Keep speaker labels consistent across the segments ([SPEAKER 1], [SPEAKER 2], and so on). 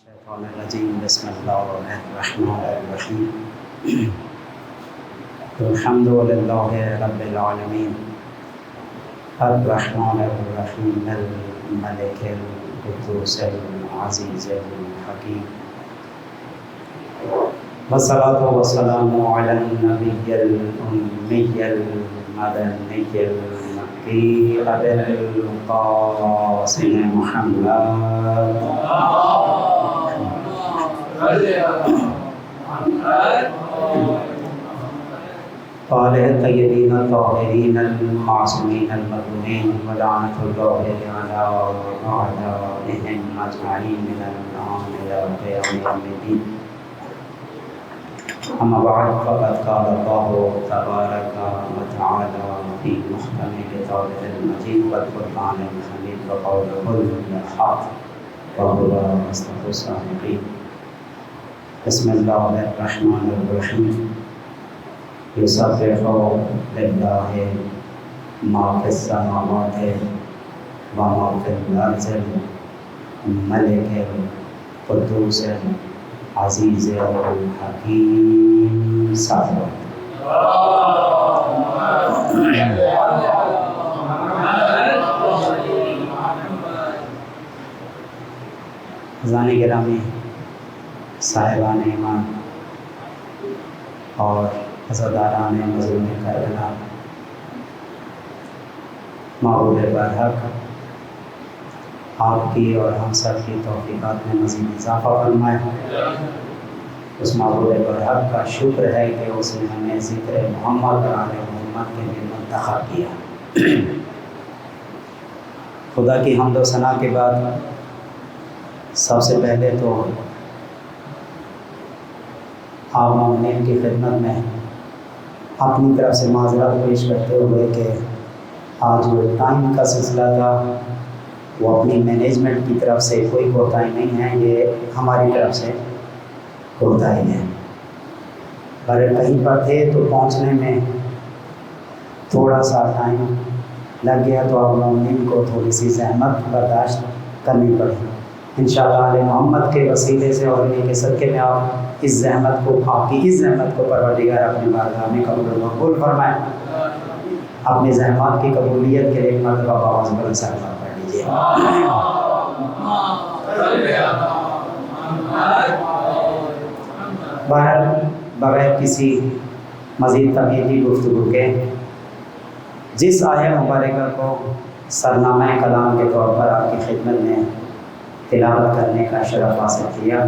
[SPEAKER 1] الشیطان الرجیم بسم اللہ الرحمن الرحیم الحمد للہ رب العالمین الرحمن الرحیم الملک القدوس العزیز الحکیم والصلاة والسلام علی النبی الأمی المدنی المکی ابی القاسم محمد آلہ الطیبین الطاہرین المعصومین المظلومین ولعنۃ اللہ علی اعدائہم اجمعین من الآن الی قیام الدین اما بعد فقد قال اللہ تبارک و تعالی فی محکم کتابہ المجید والقرآن الحمید وقوله الحق وهو أصدق الصادقین. بسم اللہ الرحمن الرحیم. یسبح للہ ما فی السماوات وما فی الارض الملک القدوس العزیز الحکیم. صادق حضرات گرامی، صاحبان ایمان اور عزاداران مظلوم کربلا، معبود برحق آپ کی اور ہم سب کی توفیقات میں مزید اضافہ فرمائے. اس معبود برحق کا شکر ہے کہ اس نے ہمیں ذکر محمد اور آل محمد کے لیے منتخب کیا. خدا کی حمد و ثنا کے بعد سب سے پہلے تو آپ مومنین کی خدمت میں اپنی طرف سے معذرت پیش کرتے ہوئے کہ آج جو ٹائم کا سلسلہ تھا وہ اپنی مینجمنٹ کی طرف سے کوئی کوتاہی نہیں ہے، یہ ہماری طرف سے کوتاہی ہے. اگر کہیں پر تھے تو پہنچنے میں تھوڑا سا ٹائم لگ گیا تو آپ مومنین کو تھوڑی سی زحمت برداشت کرنی پڑی. انشاءاللہ آل محمد کے وسیلے سے اور انہیں کے صدقے میں آپ اس زحمت کو، آپ کی اس زحمت کو پروردگار اپنی بارگاہ میں قبول و مقبول فرمائے. اپنی زحمات کی قبولیت کے لیے ایک مرتبہ آواز بلند سے پڑھ لیجیے. بہرحال بغیر کسی مزید تمہیدی گفتگو کے جس آیہ مبارکہ کو سرنامہ کلام کے طور پر آپ کی خدمت میں تلاوت کرنے کا شرف حاصل کیا،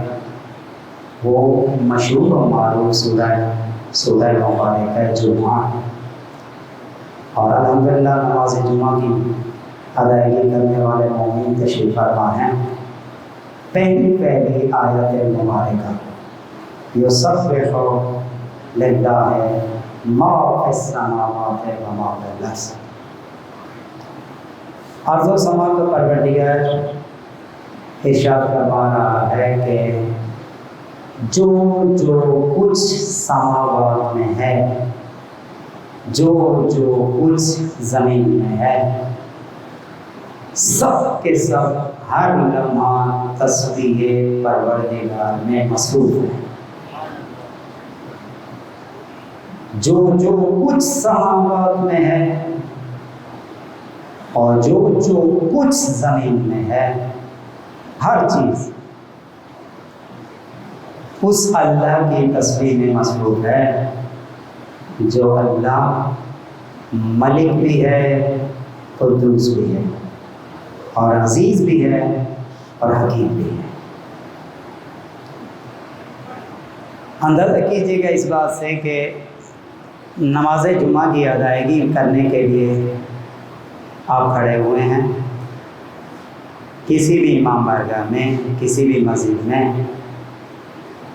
[SPEAKER 1] وہ مشہور و معروف سورہ مبارکہ جمعہ، اور الحمدللہ نماز جمعہ کی ادائیگی کرنے والے مومن تشریف فرما ہیں. پہلی آیت مبارکہ یسبح للہ ما فی السماوات وما فی الارض. ارض و سما کا پروردگار ارشاد فرما رہا ہے کہ جو کچھ سماوات میں ہے، جو کچھ زمین میں ہے، سب کے سب ہر لمحہ تسبیح پروردگار میں مصروف ہے. جو کچھ سماوات میں ہے اور جو کچھ زمین میں ہے، ہر چیز اس اللہ کی تسبیح میں مصروف ہے، جو اللہ ملک بھی ہے، قدوس بھی ہے، اور عزیز بھی ہے، اور حکیم بھی ہے. اندازہ کیجیے گا اس بات سے کہ نماز جمعہ کی ادائیگی کرنے کے لیے آپ کھڑے ہوئے ہیں کسی بھی امام بارگاہ میں، کسی بھی مسجد میں،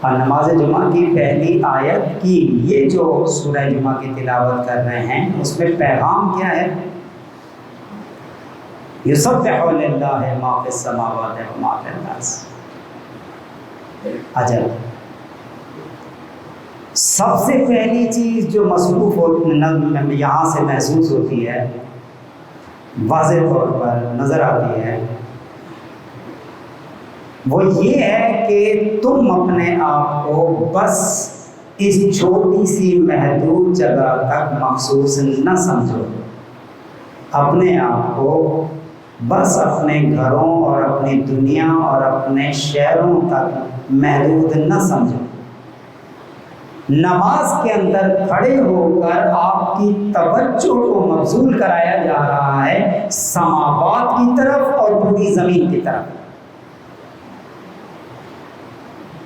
[SPEAKER 1] اور نماز جمعہ کی پہلی آیت کی یہ جو سورہ جمعہ کی تلاوت کر رہے ہیں اس میں پیغام کیا ہے؟ یسبح للہ ما فی السماوات وما فی الارض. عجب، سب سے پہلی چیز جو مصروف یہاں سے محسوس ہوتی ہے، واضح طور پر نظر آتی ہے وہ یہ ہے کہ تم اپنے آپ کو بس اس چھوٹی سی محدود جگہ تک مخصوص نہ سمجھو، اپنے آپ کو بس اپنے گھروں اور اپنی دنیا اور اپنے شہروں تک محدود نہ سمجھو۔ نماز کے اندر کھڑے ہو کر آپ کی توجہ کو مبذول کرایا جا رہا ہے سماوات کی طرف اور پوری زمین کی طرف۔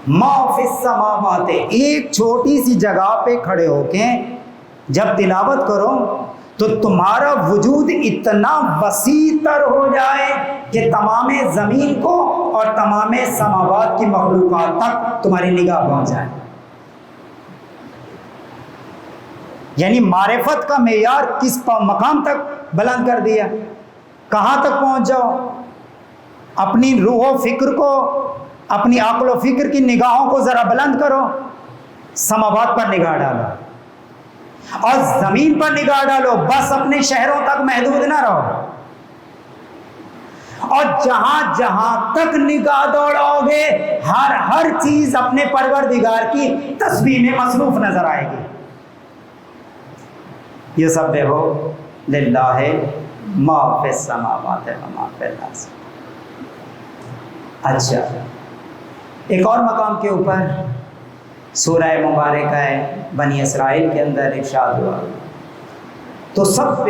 [SPEAKER 1] ما فی السماوات، ایک چھوٹی سی جگہ پہ کھڑے ہو کے جب تلاوت کرو تو تمہارا وجود اتنا وسیع تر ہو جائے کہ تمام زمین کو اور تمام سماوات کی مخلوقات تک تمہاری نگاہ پہنچ جائے۔ یعنی معرفت کا معیار کس مقام تک بلند کر دیا، کہاں تک پہنچ جاؤ؟ اپنی روح و فکر کو، اپنی عقل و فکر کی نگاہوں کو ذرا بلند کرو، سماوات پر نگاہ ڈالو اور زمین پر نگاہ ڈالو، بس اپنے شہروں تک محدود نہ رہو، اور جہاں جہاں تک نگاہ دوڑاؤ گے ہر چیز اپنے پروردگار کی تسبیح میں مصروف نظر آئے گی۔ یسبح للہ ما فی السماوات و ما فی الارض۔ اچھا، ایک اور مقام کے اوپر سورہ مبارکہ ہے بنی اسرائیل کے اندر ارشاد ہوا تسبح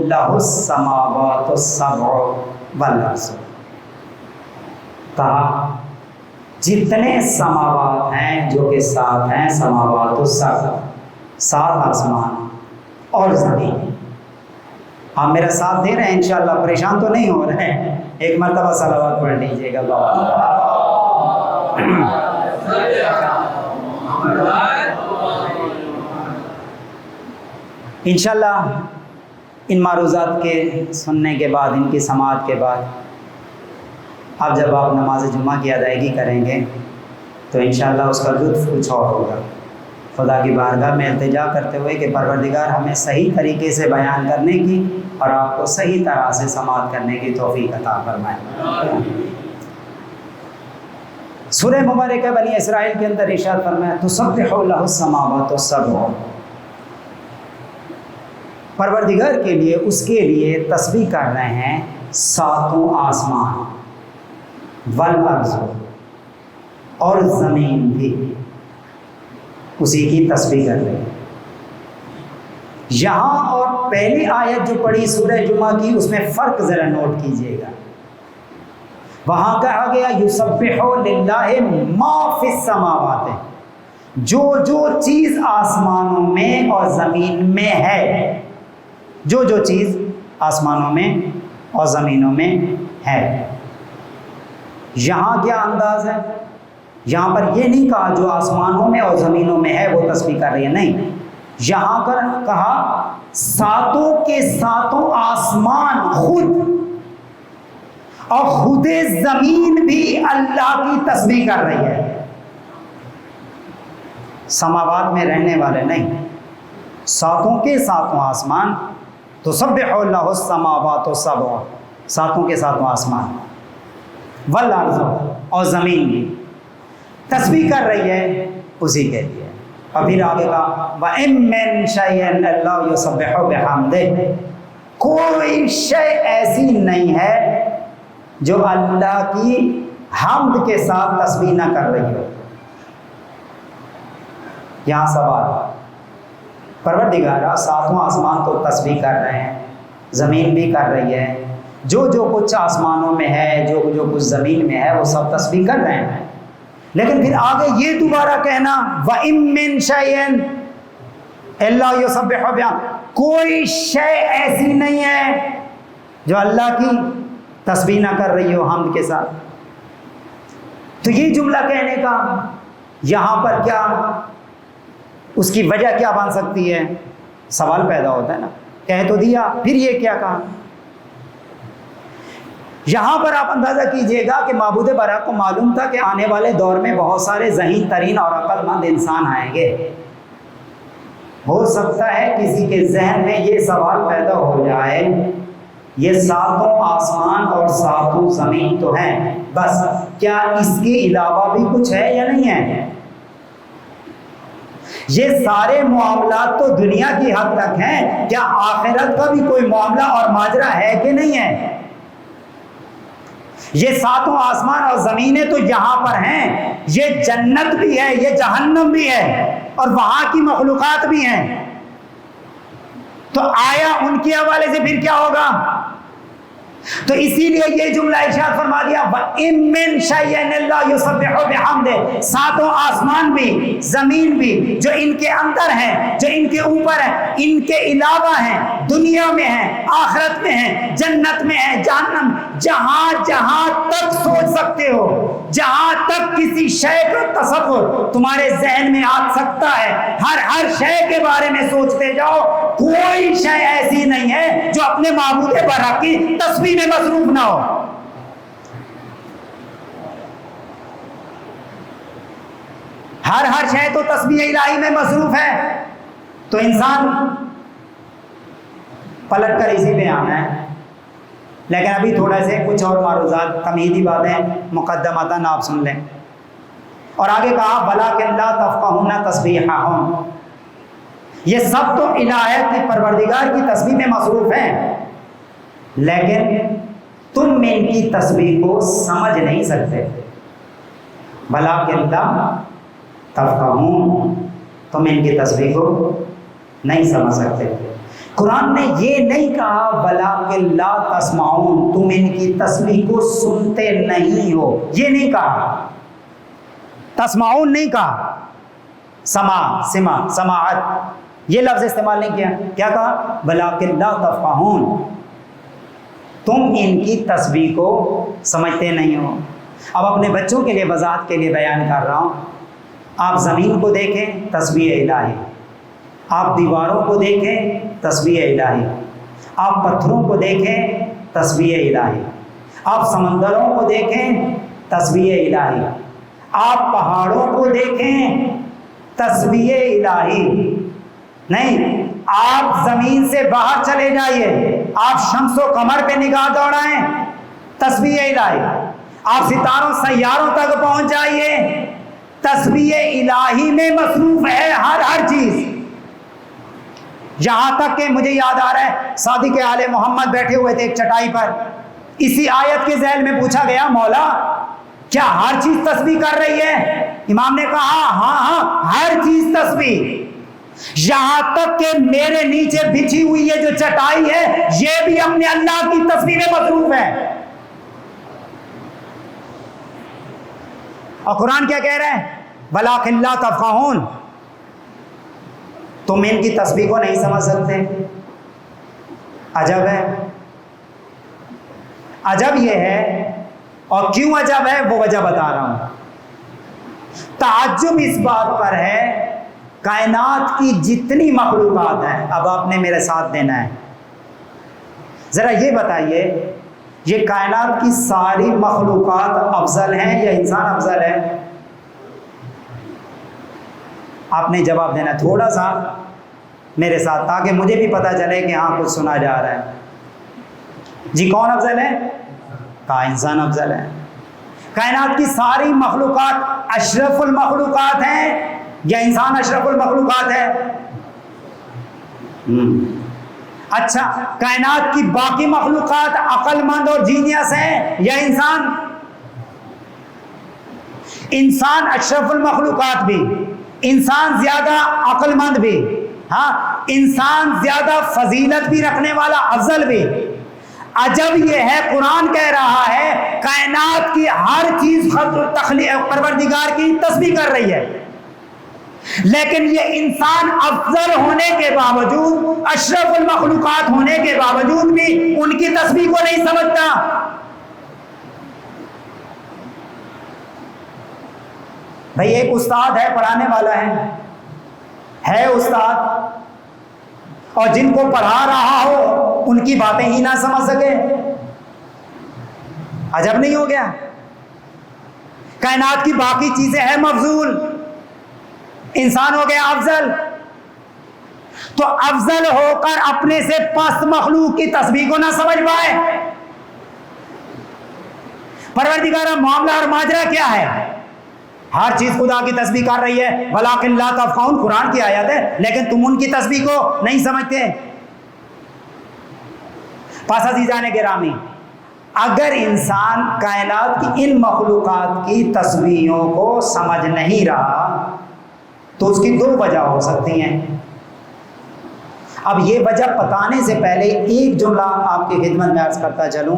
[SPEAKER 1] لہ السماوات السبع والارض، کہا جتنے سماوات ہیں جو کہ سات ہیں، سماوات السبع، سات آسمان اور زمین۔ آپ میرا ساتھ دے رہے ہیں انشاءاللہ، پریشان تو نہیں ہو رہے ہیں؟ ایک مرتبہ صلوات پڑھ لیجیے گا انشاءاللہ۔ ان معروضات کے سننے کے بعد، ان کی سماعت کے بعد، اب جب آپ نماز جمعہ کی ادائیگی کریں گے تو انشاءاللہ اس کا لطف کچھ اور ہوگا۔ خدا کی بارگاہ میں التجا کرتے ہوئے کہ پروردگار ہمیں صحیح طریقے سے بیان کرنے کی اور آپ کو صحیح طرح سے سماعت کرنے کی توفیق عطا فرمائے۔ سورہ مبارکہ بنی اسرائیل کے اندر ارشاد فرمایا تسبح لہ السماوات السبع، پروردگار کے لیے، اس کے لیے تسبیح کر رہے ہیں ساتوں آسمان، والارض، اور زمین بھی اسی کی تسبیح کر رہے ہیں۔ یہاں اور پہلی آیت جو پڑھی سورہ جمعہ کی، اس میں فرق ذرا نوٹ کیجئے گا۔ وہاں کہا گیا یسبح للہ ما فی السماوات، جو چیز آسمانوں میں اور زمین میں ہے، جو چیز آسمانوں میں اور زمینوں میں ہے۔ یہاں کیا انداز ہے؟ یہاں پر یہ نہیں کہا جو آسمانوں میں اور زمینوں میں ہے وہ تسبیح کر رہی ہے، نہیں، یہاں پر کہا ساتوں کے ساتوں آسمان خود اور خود زمین بھی اللہ کی تسبیح کر رہی ہے۔ سماوات میں رہنے والے نہیں، ساتوں کے ساتوں آسمان، تسبح لہ السماوات السبع، ساتوں کے ساتوں آسمان، والارض، اور زمین بھی تسبیح کر رہی ہے اسی کے لیے۔ اور پھر آگے کہا وَإِن مِّن شَيْءٍ إِلَّا يُسَبِّحُ بِحَمْدِهِ، کوئی شے ایسی نہیں ہے جو اللہ کی حمد کے ساتھ تسبیح نہ کر رہی ہو۔ یہاں سوال، پروردگارہ ساتوں آسمان تو تسبیح کر رہے ہیں، زمین بھی کر رہی ہے، جو کچھ آسمانوں میں ہے، جو کچھ زمین میں ہے وہ سب تسبیح کر رہے ہیں، لیکن پھر آگے یہ دوبارہ کہنا وَإِن مِّن شَيْءٍ إِلَّا يُسَبِّحُ بِحَمْدِهِ، کوئی شے ایسی نہیں ہے جو اللہ کی تسبیح نہ کر رہی ہو حمد کے ساتھ۔ تو یہ جملہ کہنے کا یہاں پر کیا، اس کی وجہ کیا بن سکتی ہے؟ سوال پیدا ہوتا ہے نا، کہہ تو دیا پھر یہ کیا کہا؟ یہاں پر آپ اندازہ کیجئے گا کہ معبود برحق کو معلوم تھا کہ آنے والے دور میں بہت سارے ذہین ترین اور عقل مند انسان آئیں گے۔ ہو سکتا ہے کسی کے ذہن میں یہ سوال پیدا ہو جائے یہ ساتوں آسمان اور ساتوں زمین تو ہیں، بس کیا اس کے علاوہ بھی کچھ ہے یا نہیں ہے؟ یہ سارے معاملات تو دنیا کی حد تک ہیں، کیا آخرت کا بھی کوئی معاملہ اور ماجرا ہے کہ نہیں ہے؟ یہ ساتوں آسمان اور زمینیں تو یہاں پر ہیں، یہ جنت بھی ہے، یہ جہنم بھی ہے، اور وہاں کی مخلوقات بھی ہیں، تو آیا ان کے حوالے سے پھر کیا ہوگا؟ تو اسی لیے یہ جملہ ارشاد فرما دیا وَإِن مِّن شَيْءٍ إِلَّا يُسَبِّحُ بِحَمْدِهِ، ساتوں آسمان بھی، زمین بھی، جو ان کے اندر ہیں، جو ان کے اوپر ہیں، ان کے علاوہ ہیں، دنیا میں ہیں، آخرت میں ہیں، جنت میں ہیں، جہنم، جہاں جہاں تک سوچ سکتے ہو، جہاں تک کسی شے کا تصور تمہارے ذہن میں آ سکتا ہے، ہر شے کے بارے میں سوچتے جاؤ، کوئی شے ایسی نہیں ہے جو اپنے معبود برحق کی تسبیح میں مصروف نہ ہو۔ ہر شے تو تسبیح الہی میں مصروف ہے، تو انسان پلٹ کر اسی پہ آنا ہے۔ لیکن ابھی تھوڑا سے کچھ اور معروضات تمہیدی باتیں مقدماتاً آپ سن لیں۔ اور آگے کہا وَلَٰكِن لَّا تَفْقَهُونَ تَسْبِيحَهُمْ، یہ سب تو الہیت کی پروردگار کی تسبیح میں مصروف ہیں، لیکن تم ان کی تسبیح کو سمجھ نہیں سکتے۔ وَلَٰكِن لَّا تَفْقَهُونَ، تم ان کی تسبیح کو نہیں سمجھ سکتے۔ قرآن نے یہ نہیں کہا وَلَٰكِن لَّا تَسْمَعُونَ، تم ان کی تسبیح کو سنتے نہیں ہو، یہ نہیں کہا، تسمعون نہیں کہا، سماعت یہ لفظ استعمال نہیں کیا، کیا کہا وَلَٰكِن لَّا تَفْقَهُونَ، تم ان کی تسبیح کو سمجھتے نہیں ہو۔ اب اپنے بچوں کے لیے وضاحت کے لیے بیان کر رہا ہوں، آپ زمین کو دیکھیں تسبیح الہی، آپ دیواروں کو دیکھیں تسبیح الہی، آپ پتھروں کو دیکھیں تسبیح الہی، آپ سمندروں کو دیکھیں تسبیح الہی، آپ پہاڑوں کو دیکھیں تسبیح الہی، نہیں آپ زمین سے باہر چلے جائیے، آپ شمس و قمر پہ نگاہ دوڑائیں تسبیح الہی، آپ ستاروں سیاروں تک پہنچ جائیے تسبیح الہی میں مصروف ہے ہر چیز۔ یہاں تک کہ مجھے یاد آ رہا ہے صادق آل محمد بیٹھے ہوئے تھے ایک چٹائی پر، اسی آیت کے ذیل میں پوچھا گیا مولا کیا ہر چیز تسبیح کر رہی ہے؟ امام نے کہا ہاں ہر چیز تسبیح، یہاں تک کہ میرے نیچے بچھی ہوئی یہ جو چٹائی ہے یہ بھی اپنے اللہ کی تسبیح میں مصروف ہے۔ اور قرآن کیا کہہ رہا ہے وَلَٰكِن لَّا تَفْقَهُونَ، تم ان کی تسبیح کو نہیں سمجھ سکتے۔ عجب ہے، عجب یہ ہے، اور کیوں عجب ہے وہ وجہ بتا رہا ہوں۔ تعجب اس بات پر ہے کائنات کی جتنی مخلوقات ہیں، اب آپ نے میرے ساتھ دینا ہے، ذرا یہ بتائیے یہ کائنات کی ساری مخلوقات افضل ہیں یا انسان افضل ہے؟ آپ نے جواب دینا تھوڑا سا میرے ساتھ تاکہ مجھے بھی پتہ چلے کہ ہاں کچھ سنا جا رہا ہے۔ جی کون افضل ہے؟ کہا انسان افضل ہے۔ کائنات کی ساری مخلوقات اشرف المخلوقات ہیں یا انسان اشرف المخلوقات ہے؟ اچھا کائنات کی باقی مخلوقات عقل مند اور جینیس ہیں یا انسان؟ انسان اشرف المخلوقات بھی، انسان زیادہ عقل مند بھی، ہاں انسان زیادہ فضیلت بھی رکھنے والا افضل بھی۔ عجب یہ ہے قرآن کہہ رہا ہے کائنات کی ہر چیز پروردگار کی تسبیح کر رہی ہے، لیکن یہ انسان افضل ہونے کے باوجود، اشرف المخلوقات ہونے کے باوجود بھی ان کی تسبیح کو نہیں سمجھتا۔ بھئی ایک استاد ہے، پڑھانے والا ہے استاد، اور جن کو پڑھا رہا ہو ان کی باتیں ہی نہ سمجھ سکے، عجب نہیں ہو گیا؟ کائنات کی باقی چیزیں ہیں مفضول، انسان ہو گیا افضل، تو افضل ہو کر اپنے سے پست مخلوق کی تسبیح کو نہ سمجھ پائے؟ پروردگارہ معاملہ اور ماجرا کیا ہے؟ ہر چیز خدا کی تسبیح کر رہی ہے، وَلَٰكِن لَا تَفْقَهُونَ، قرآن کی آیت ہے، لیکن تم ان کی تسبیح کو نہیں سمجھتے۔ پس عزیزان گرامی، اگر انسان کائنات کی ان مخلوقات کی تسبیحوں کو سمجھ نہیں رہا تو اس کی دو وجہ ہو سکتی ہیں۔ اب یہ وجہ بتانے سے پہلے ایک جملہ آپ کی خدمت میں عرض کرتا چلوں۔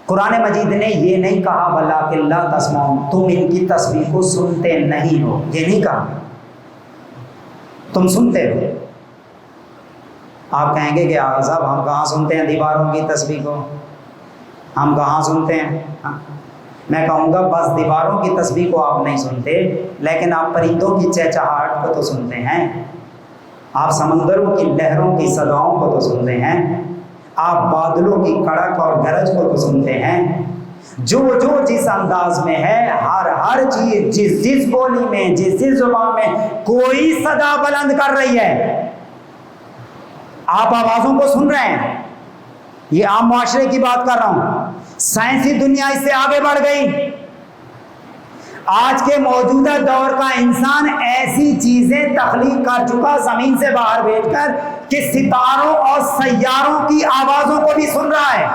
[SPEAKER 1] قرآن مجید نے یہ نہیں کہا وَلَٰكِن لَا تَسْمَعُونَ، تم ان کی تسبیح کو سنتے نہیں ہو، یہ نہیں کہا، تم سنتے ہو۔ آپ کہیں گے کہ آغا صاحب ہم کہاں سنتے ہیں دیواروں کی تسبیح کو، ہم کہاں سنتے ہیں؟ میں کہوں گا بس دیواروں کی تسبیح کو آپ نہیں سنتے، لیکن آپ پرندوں کی چہچہاہٹ کو تو سنتے ہیں، آپ سمندروں کی لہروں کی صداؤں کو تو سنتے ہیں، آپ بادلوں کی کڑک اور گرج کو تو سنتے ہیں۔ جو جس انداز میں ہے، ہر چیز جس بولی میں، جس زبان میں کوئی صدا بلند کر رہی ہے، آپ آوازوں کو سن رہے ہیں۔ یہ عام معاشرے کی بات کر رہا ہوں، سائنسی دنیا اس سے آگے بڑھ گئی۔ آج کے موجودہ دور کا انسان ایسی چیزیں تخلیق کر چکا زمین سے باہر بھیج کر کہ ستاروں اور سیاروں کی آوازوں کو بھی سن رہا ہے۔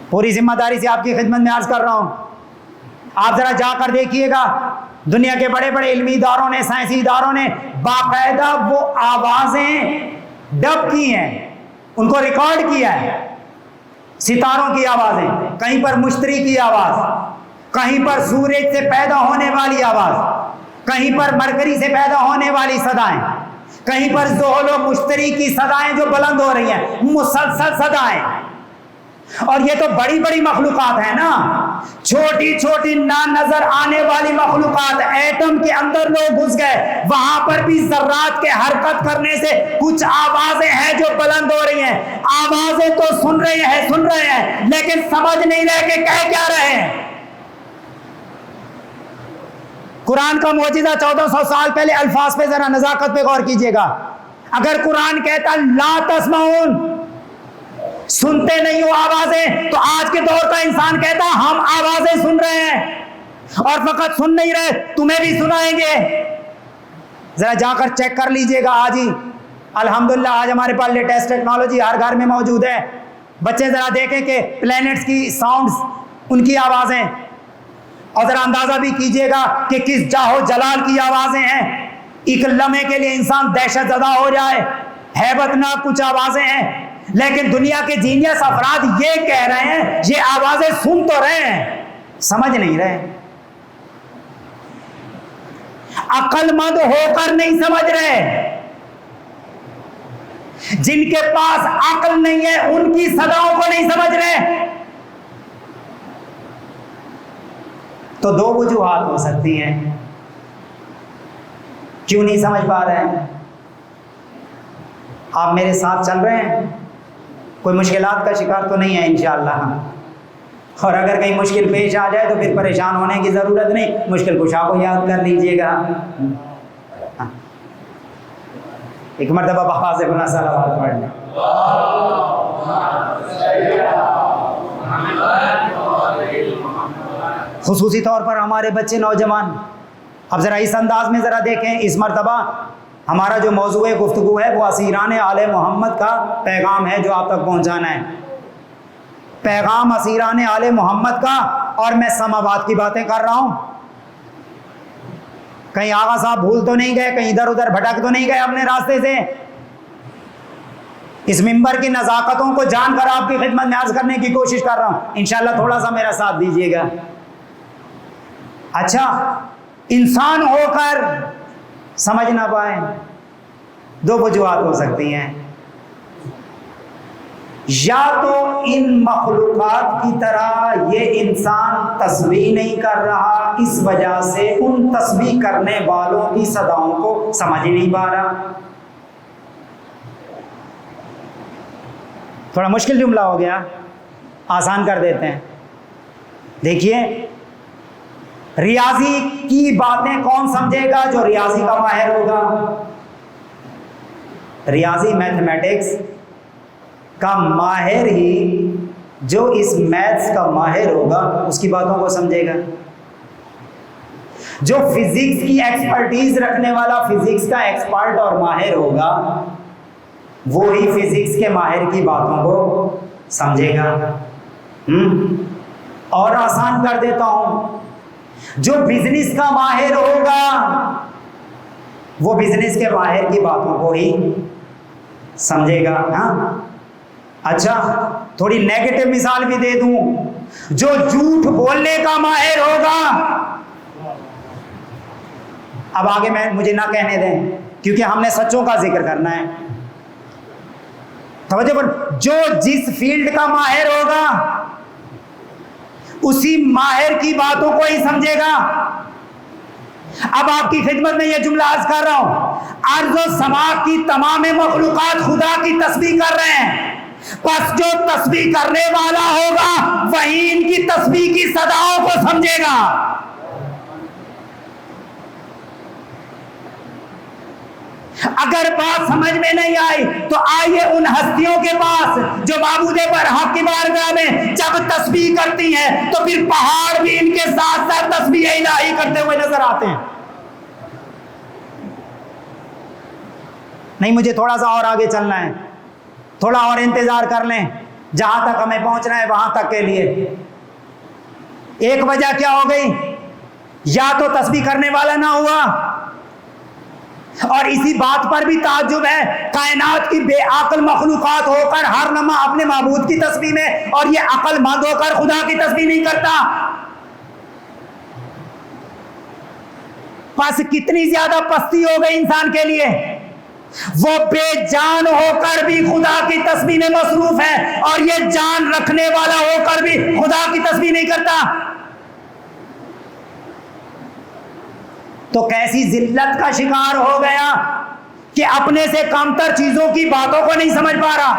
[SPEAKER 1] پوری ذمہ داری سے آپ کی خدمت میں عرض کر رہا ہوں، آپ ذرا جا کر دیکھیے گا، دنیا کے بڑے بڑے علمی اداروں نے، سائنسی اداروں نے باقاعدہ وہ آوازیں ڈب کی ہیں، ان کو ریکارڈ کیا ہے۔ ستاروں کی آوازیں، کہیں پر مشتری کی آواز، کہیں پر سورج سے پیدا ہونے والی آواز، کہیں پر مرکری سے پیدا ہونے والی صدائیں، کہیں پر زحل و مشتری کی صدائیں جو بلند ہو رہی ہیں، مسلسل صدائیں۔ اور یہ تو بڑی بڑی مخلوقات ہیں نا، چھوٹی چھوٹی نہ نظر آنے والی مخلوقات، ایٹم کے اندر لوگ گھس گئے، وہاں پر بھی ذرات کے حرکت کرنے سے کچھ آوازیں ہیں جو بلند ہو رہی ہیں۔ آوازیں تو سن رہے ہیں لیکن سمجھ نہیں رہے کہ کہہ کیا رہے ہیں۔ قرآن کا معجزہ 1400 سال پہلے، الفاظ پہ ذرا نزاکت پہ غور کیجئے گا۔ اگر قرآن کہتا لا تسمعون، سنتے نہیں ہو آوازیں، تو آج کے دور کا انسان کہتا ہم آوازیں سن رہے ہیں، اور فقط سن نہیں رہے، تمہیں بھی سنائیں گے۔ ذرا جا کر چیک کر لیجئے گا آج ہی، الحمدللہ آج ہمارے پاس لیٹسٹ ٹیکنالوجی ہر گھر میں موجود ہے۔ بچے ذرا دیکھیں کہ پلینٹس کی ساؤنڈز، ان کی آوازیں، اور ذرا اندازہ بھی کیجئے گا کہ کس جاہو جلال کی آوازیں ہیں۔ ایک لمحے کے لیے انسان دہشت زدہ ہو جائے، ہیبت ناک کچھ آوازیں ہیں، لیکن دنیا کے جینیس افراد یہ کہہ رہے ہیں یہ آوازیں سن تو رہے ہیں، سمجھ نہیں رہے، عقل مند ہو کر نہیں سمجھ رہے۔ جن کے پاس عقل نہیں ہے ان کی صداؤں کو نہیں سمجھ رہے۔ تو دو وجوہات ہو سکتی ہیں کیوں نہیں سمجھ پا رہے ہیں۔ آپ میرے ساتھ چل رہے ہیں، کوئی مشکلات کا شکار تو نہیں ہے انشاءاللہ، اور اگر کہیں مشکل پیش آ جائے تو پھر پریشان ہونے کی ضرورت نہیں، مشکل کشا کو یاد کر لیجئے گا۔ ایک مرتبہ بابا سے گناہ صلوات پڑھ لیں۔ خصوصی طور پر ہمارے بچے نوجوان، اب ذرا اس انداز میں ذرا دیکھیں، اس مرتبہ ہمارا جو موضوع گفتگو ہے وہ اسیران آل محمد کا پیغام ہے جو آپ تک پہنچانا ہے، پیغام اسیران آل محمد کا، اور میں سماوات کی باتیں کر رہا ہوں۔ کہیں آغا صاحب بھول تو نہیں گئے، کہیں ادھر ادھر بھٹک تو نہیں گئے اپنے راستے سے۔ اس منبر کی نزاکتوں کو جان کر آپ کی خدمت میں عرض کرنے کی کوشش کر رہا ہوں، انشاءاللہ تھوڑا سا میرا ساتھ دیجیے گا۔ اچھا، انسان ہو کر سمجھ نہ پائے، دو وجوہات ہو سکتی ہیں، یا تو ان مخلوقات کی طرح یہ انسان تسبیح نہیں کر رہا، اس وجہ سے ان تسبیح کرنے والوں کی صداؤں کو سمجھ نہیں پا رہا۔ تھوڑا مشکل جملہ ہو گیا، آسان کر دیتے ہیں۔ دیکھیے، ریاضی کی باتیں کون سمجھے گا؟ جو ریاضی کا ماہر ہوگا. ریاضی میتھمیٹکس کا ماہر ہی جو اس میتھس کا ماہر ہوگا اس کی باتوں کو سمجھے گا. جو فزکس کی ایکسپرٹیز رکھنے والا فزکس کا ایکسپرٹ اور ماہر ہوگا وہی فزکس کے ماہر کی باتوں کو سمجھے گا. اور آسان کر دیتا ہوں، جو بزنس کا ماہر ہوگا وہ بزنس کے ماہر کی باتوں کو ہی سمجھے گا. ہاں اچھا، تھوڑی نیگیٹو مثال بھی دے دوں، جو جھوٹ بولنے کا ماہر ہوگا، اب آگے مجھے نہ کہنے دیں کیونکہ ہم نے سچوں کا ذکر کرنا ہے. توجہ پر، جو جس فیلڈ کا ماہر ہوگا اسی ماہر کی باتوں کو ہی سمجھے گا. اب آپ کی خدمت میں یہ جملہ عرض کر رہا ہوں، ارض و سما کی تمام مخلوقات خدا کی تسبیح کر رہے ہیں، پس جو تسبیح کرنے والا ہوگا وہی ان کی تسبیح کی صداؤں کو سمجھے گا. اگر بات سمجھ میں نہیں آئی تو آئیے ان ہستیوں کے پاس جو معبود برحق کی بارگاہ میں جب تسبیح کرتی ہیں تو پھر پہاڑ بھی ان کے ساتھ ساتھ تسبیح الہی کرتے ہوئے نظر آتے ہیں. نہیں، مجھے تھوڑا سا اور آگے چلنا ہے، تھوڑا اور انتظار کر لیں، جہاں تک ہمیں پہنچنا ہے وہاں تک کے لیے. ایک وجہ کیا ہو گئی؟ یا تو تسبیح کرنے والا نہ ہوا، اور اسی بات پر بھی تعجب ہے، کائنات کی بے عقل مخلوقات ہو کر ہر لمحہ اپنے معبود کی تسبیح میں، اور یہ عقل مند ہو کر خدا کی تسبیح نہیں کرتا. پس کتنی زیادہ پستی ہو گئی انسان کے لیے، وہ بے جان ہو کر بھی خدا کی تسبیح میں مصروف ہے، اور یہ جان رکھنے والا ہو کر بھی خدا کی تسبیح نہیں کرتا. تو کیسی ذلت کا شکار ہو گیا کہ اپنے سے کمتر چیزوں کی باتوں کو نہیں سمجھ پا رہا.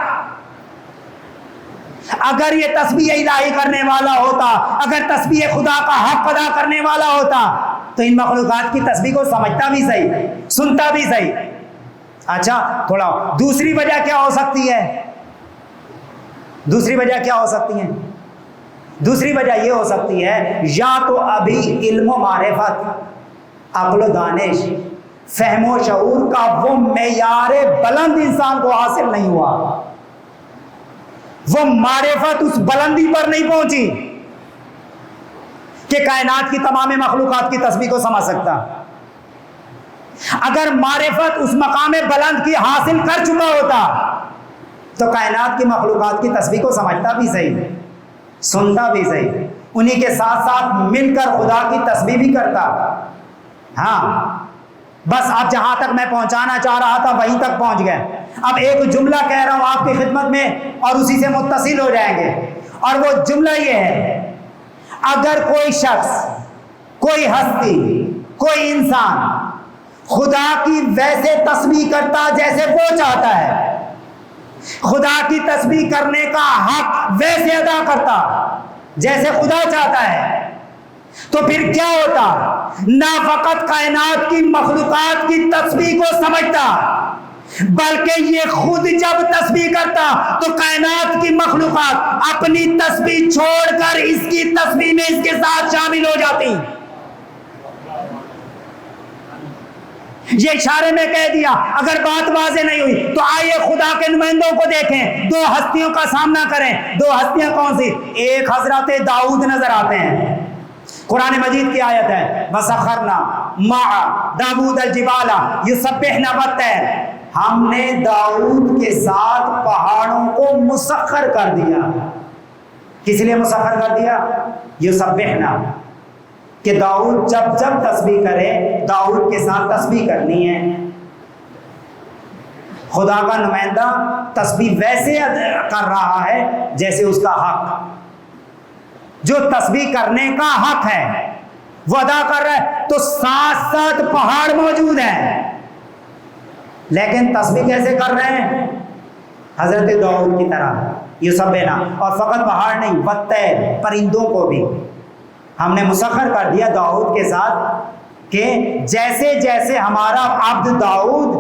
[SPEAKER 1] اگر یہ تسبیح الہی کرنے والا ہوتا، اگر تسبیح خدا کا حق ادا کرنے والا ہوتا تو ان مخلوقات کی تسبیح کو سمجھتا بھی صحیح، سنتا بھی صحیح. اچھا، تھوڑا دوسری وجہ کیا ہو سکتی ہے؟ دوسری وجہ کیا ہو سکتی ہے؟ دوسری وجہ یہ ہو سکتی ہے، یا تو ابھی علم و معرفت، عقل و دانش، فہم و شعور کا وہ معیار بلند انسان کو حاصل نہیں ہوا، وہ معرفت اس بلندی پر نہیں پہنچی کہ کائنات کی تمام مخلوقات کی تسبیح کو سمجھ سکتا. اگر معرفت اس مقام بلند کی حاصل کر چکا ہوتا تو کائنات کی مخلوقات کی تسبیح کو سمجھتا بھی صحیح، سنتا بھی صحیح، انہی کے ساتھ ساتھ مل کر خدا کی تسبیح بھی کرتا. ہاں، بس اب جہاں تک میں پہنچانا چاہ رہا تھا وہیں تک پہنچ گئے. اب ایک جملہ کہہ رہا ہوں آپ کی خدمت میں اور اسی سے متصل ہو جائیں گے، اور وہ جملہ یہ ہے، اگر کوئی شخص، کوئی ہستی، کوئی انسان خدا کی ویسے تسبیح کرتا جیسے وہ چاہتا ہے، خدا کی تسبیح کرنے کا حق ویسے ادا کرتا جیسے خدا چاہتا ہے، تو پھر کیا ہوتا؟ نہ فقط کائنات کی مخلوقات کی تسبیح کو سمجھتا، بلکہ یہ خود جب تسبیح کرتا تو کائنات کی مخلوقات اپنی تسبیح چھوڑ کر اس کی تسبیح میں اس کے ساتھ شامل ہو جاتی. یہ اشارے میں کہہ دیا. اگر بات واضح نہیں ہوئی تو آئیے خدا کے نمائندوں کو دیکھیں، دو ہستیوں کا سامنا کریں. دو ہستیاں کون سی؟ ایک حضرت داؤد نظر آتے ہیں، قرآن مجید کی آیت ہے، وَسَخَّرْنَا مَعَ دَاوُودَ الْجِبَالَ يُسَبِّحْنَ وَالطَّيْرَ، ہم نے داؤد کے ساتھ پہاڑوں کو مسخر کر دیا. کس لیے مسخر کر دیا؟ یسبحنا، کہ داؤد جب جب تسبیح کرے داؤد کے ساتھ تسبیح کرنی ہے. خدا کا نمائندہ تسبیح ویسے کر رہا ہے جیسے اس کا حق، جو تسبیح کرنے کا حق ہے وہ ادا کر رہا ہے. تو ساتھ ساتھ پہاڑ موجود ہیں، لیکن تسبیح کیسے کر رہے ہیں؟ حضرت داؤد کی طرح یسبحنا. اور فقط پہاڑ نہیں، والطیر، پرندوں کو بھی. ہم نے مسخر کر دیا داؤد کے ساتھ کہ جیسے جیسے ہمارا عبد داؤد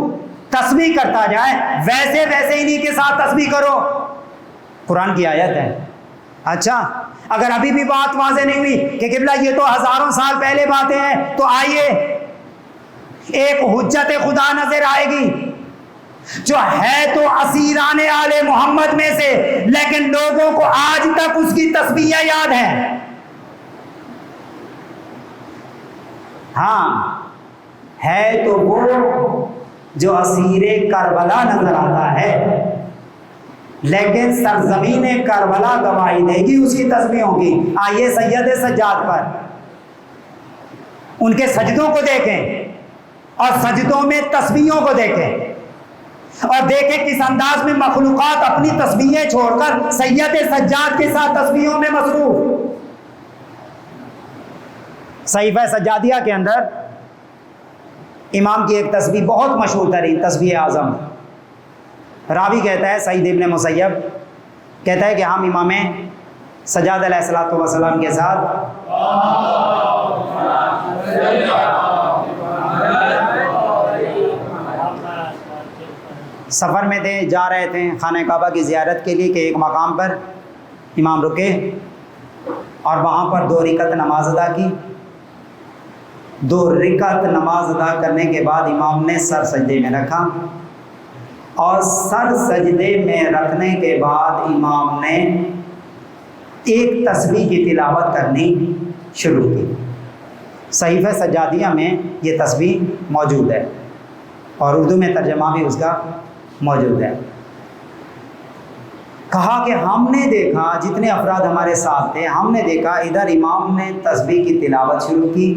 [SPEAKER 1] تسبیح کرتا جائے ویسے ویسے انہی کے ساتھ تسبیح کرو. قرآن کی آیت ہے. اچھا اگر ابھی بھی بات واضح نہیں ہوئی کہ قبلہ یہ تو ہزاروں سال پہلے باتیں ہیں، تو آئیے ایک حجت خدا نظر آئے گی جو ہے تو اسیران آل محمد میں سے، لیکن لوگوں کو آج تک اس کی تسبیحیں یاد ہیں. ہاں ہے تو وہ جو اسیر کربلا نظر آتا ہے، لیکن سرزمین کربلا گواہی دے گی اس کی تسبیحوں کی. آئیے سید سجاد پر ان کے سجدوں کو دیکھیں اور سجدوں میں تسبیحوں کو دیکھیں اور دیکھیں کس انداز میں مخلوقات اپنی تسبیحیں چھوڑ کر سید سجاد کے ساتھ تسبیحوں میں مصروف. صحیفہ سجادیہ کے اندر امام کی ایک تسبیح بہت مشہور ترین تسبیح اعظم، راوی کہتا ہے سعید ابن مسیب کہتا ہے کہ ہم امام سجاد علیہ الصلوۃ والسلام کے ساتھ سفر میں تھے، جا رہے تھے خانہ کعبہ کی زیارت کے لیے کہ ایک مقام پر امام رکے اور وہاں پر 2 رکعت نماز ادا کی. 2 رکعت نماز ادا کرنے کے بعد امام نے سر سجدے میں رکھا اور سر سجدے میں رکھنے کے بعد امام نے ایک تسبیح کی تلاوت کرنی شروع کی. صحیفہ سجادیہ میں یہ تسبیح موجود ہے اور اردو میں ترجمہ بھی اس کا موجود ہے. کہا کہ ہم نے دیکھا، جتنے افراد ہمارے ساتھ تھے، ہم نے دیکھا ادھر امام نے تسبیح کی تلاوت شروع کی،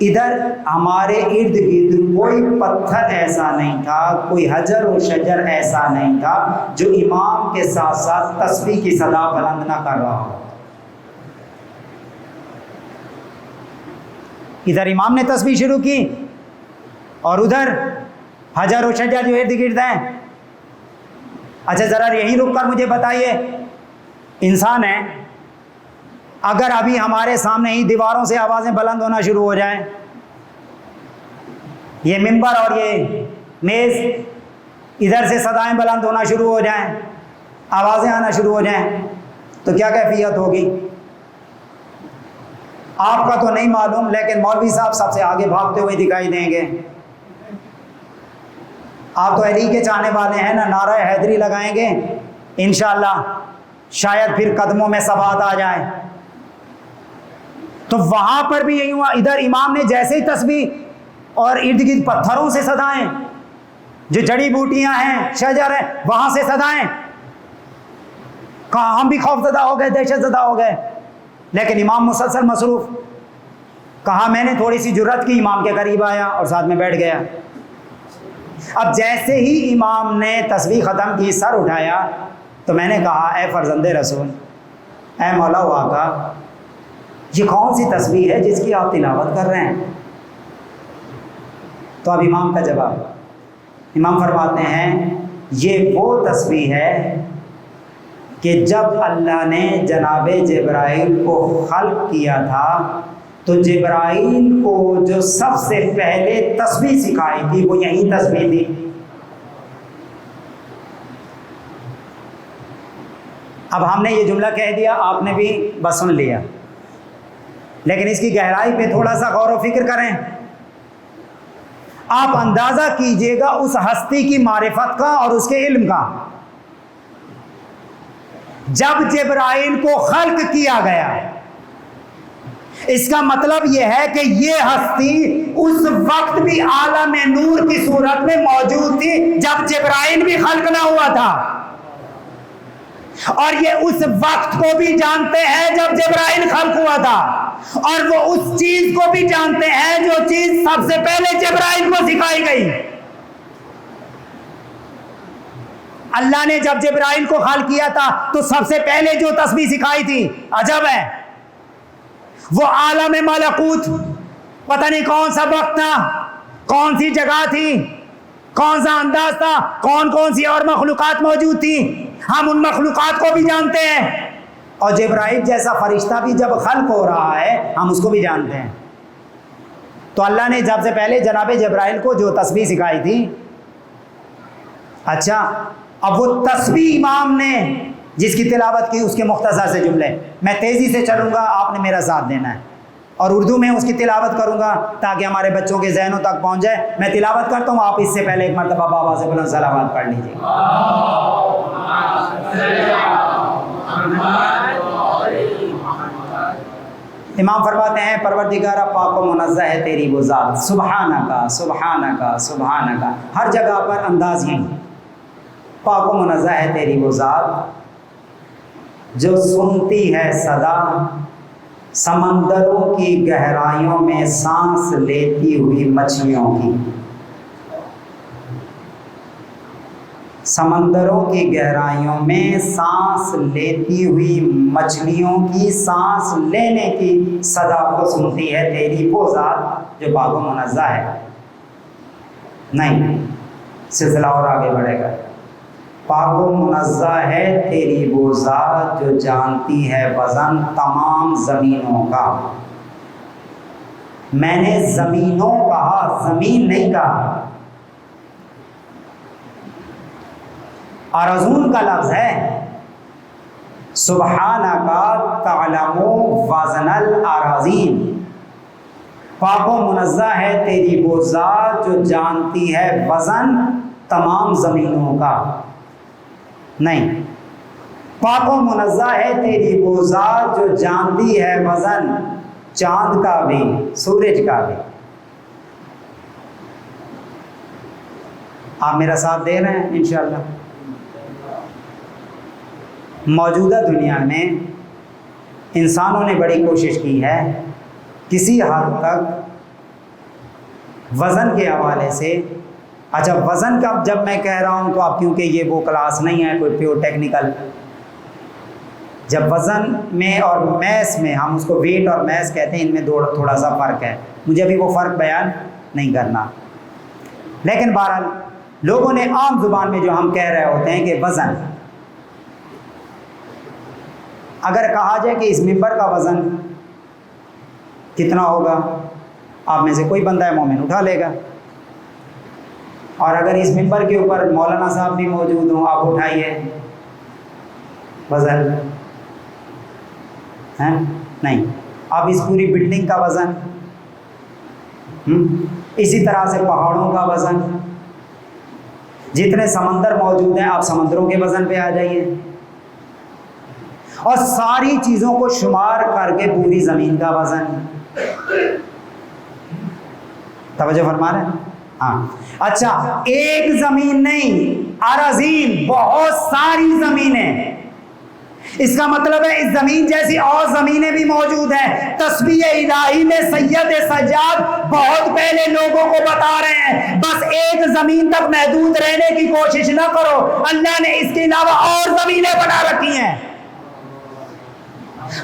[SPEAKER 1] ادھر ہمارے ارد گرد کوئی پتھر ایسا نہیں تھا، کوئی حجر و شجر ایسا نہیں تھا جو امام کے ساتھ ساتھ تسبیح کی صدا بلند نہ کر رہا ہو. ادھر امام نے تسبیح شروع کی اور ادھر حجر و شجر جو ارد گرد ہیں. اچھا ذرا یہیں رک کر مجھے بتائیے، انسان ہے، اگر ابھی ہمارے سامنے ہی دیواروں سے آوازیں بلند ہونا شروع ہو جائیں، یہ منبر اور یہ میز ادھر سے صدائیں بلند ہونا شروع ہو جائیں، آوازیں آنا شروع ہو جائیں، تو کیا کیفیت ہوگی؟ آپ کا تو نہیں معلوم، لیکن مولوی صاحب سب سے آگے بھاگتے ہوئے دکھائی دیں گے. آپ تو علی کے چاہنے والے ہیں نا، نعرہ حیدری لگائیں گے انشاءاللہ، شاید پھر قدموں میں ثبات آ جائے. تو وہاں پر بھی یہی ہوا، ادھر امام نے جیسے ہی تسبیح اور ارد گرد پتھروں سے صدائیں، جو جڑی بوٹیاں ہیں، شجر ہیں، وہاں سے صدائیں. کہاں ہم بھی خوف زدہ ہو گئے، دہشت زدہ ہو گئے، لیکن امام مسلسل مصروف. کہا میں نے تھوڑی سی جرأت کی، امام کے قریب آیا اور ساتھ میں بیٹھ گیا. اب جیسے ہی امام نے تسبیح ختم کی، سر اٹھایا، تو میں نے کہا اے فرزند رسول، اے مولا و آقا، یہ کون سی تسبیح ہے جس کی آپ تلاوت کر رہے ہیں؟ تو اب امام کا جواب، امام فرماتے ہیں یہ وہ تسبیح ہے کہ جب اللہ نے جناب جبرائیل کو خلق کیا تھا تو جبرائیل کو جو سب سے پہلے تسبیح سکھائی تھی وہ یہی تسبیح تھی. اب ہم نے یہ جملہ کہہ دیا، آپ نے بھی بس سن لیا، لیکن اس کی گہرائی پہ تھوڑا سا غور و فکر کریں. آپ اندازہ کیجئے گا اس ہستی کی معرفت کا اور اس کے علم کا. جب جبرائیل کو خلق کیا گیا، اس کا مطلب یہ ہے کہ یہ ہستی اس وقت بھی عالم نور کی صورت میں موجود تھی جب جبرائیل بھی خلق نہ ہوا تھا، اور یہ اس وقت کو بھی جانتے ہیں جب جبرائیل خلق ہوا تھا، اور وہ اس چیز کو بھی جانتے ہیں جو چیز سب سے پہلے جبرائیل کو سکھائی گئی. اللہ نے جب جبرائیل کو خلق کیا تھا تو سب سے پہلے جو تسبیح سکھائی تھی، عجب ہے، وہ عالم ملکوت، پتہ نہیں کون سا وقت تھا، کون سی جگہ تھی، کون سا انداز تھا، کون کون سی اور مخلوقات موجود تھی. ہم ان مخلوقات کو بھی جانتے ہیں، اور جبرائیل جیسا فرشتہ بھی جب خلق ہو رہا ہے ہم اس کو بھی جانتے ہیں. تو اللہ نے سب سے پہلے جناب جبرائیل کو جو تسبیح سکھائی تھی، اچھا اب وہ تسبیح امام نے جس کی تلاوت کی اس کے مختصر سے جملے، میں تیزی سے چلوں گا، آپ نے میرا ساتھ دینا ہے، اور اردو میں اس کی تلاوت کروں گا تاکہ ہمارے بچوں کے ذہنوں تک پہنچ جائے. میں تلاوت کرتا ہوں، آپ اس سے پہلے ایک مرتبہ بابا سے بلند صلوات پڑھ لیجیے. امام فرماتے ہیں پروردگارہ پاک و منزہ ہے تیری وہ ذات، سبحانکا سبحانکا سبحانکا. ہر جگہ پر انداز ہی پاک و منزہ ہے تیری وہ ذات جو سنتی ہے صدا سمندروں کی گہرائیوں میں سانس لیتی ہوئی مچھلیوں کی. سمندروں کی گہرائیوں میں سانس لیتی ہوئی مچھلیوں کی سانس لینے کی صدا کو سنتی ہے تیری وہ ذات جو پاک و منزہ ہے. نہیں، سلسلہ اور آگے بڑھے گا. پاک و منزہ ہے تیری وہ ذات جو جانتی ہے وزن تمام زمینوں کا. میں نے زمینوں کہا، زمین نہیں کہا. ارضون کا لفظ ہے، سبحانکا تعلم وزن الاراضین. پاک و منزہ ہے تیری وہ ذات جو جانتی ہے وزن تمام زمینوں کا. نہیں، پاک و منزہ ہے تیری وہ ذات جو جانتی ہے وزن چاند کا بھی سورج کا بھی. آپ میرا ساتھ دے رہے ہیں انشاءاللہ. موجودہ دنیا میں انسانوں نے بڑی کوشش کی ہے کسی حد تک وزن کے حوالے سے. اچھا وزن کا جب میں کہہ رہا ہوں تو اب کیونکہ یہ وہ کلاس نہیں ہے کوئی پیور ٹیکنیکل، جب وزن میں اور میس میں، ہم اس کو ویٹ اور میس کہتے ہیں، ان میں تھوڑا سا فرق ہے، مجھے ابھی وہ فرق بیان نہیں کرنا. لیکن بہرحال لوگوں نے عام زبان میں جو ہم کہہ رہے ہوتے ہیں کہ وزن، اگر کہا جائے کہ اس ممبر کا وزن کتنا ہوگا، آپ میں سے کوئی بندہ ہے مومن اٹھا لے گا. اور اگر اس ممبر کے اوپر مولانا صاحب بھی موجود ہوں، آپ اٹھائیے، وزن ہے نہیں. اب اس پوری بلڈنگ کا وزن، اسی طرح سے پہاڑوں کا وزن، جتنے سمندر موجود ہیں آپ سمندروں کے وزن پہ آ جائیے، اور ساری چیزوں کو شمار کر کے پوری زمین کا وزن. توجہ فرما رہے ہیں؟ ہاں. اچھا ایک زمین نہیں، اراضین، بہت ساری زمینیں. اس کا مطلب ہے اس زمین جیسی اور زمینیں بھی موجود ہیں. تسبیح الہی میں سید سجاد بہت پہلے لوگوں کو بتا رہے ہیں بس ایک زمین تک محدود رہنے کی کوشش نہ کرو، اللہ نے اس کے علاوہ اور زمینیں بنا رکھی ہیں.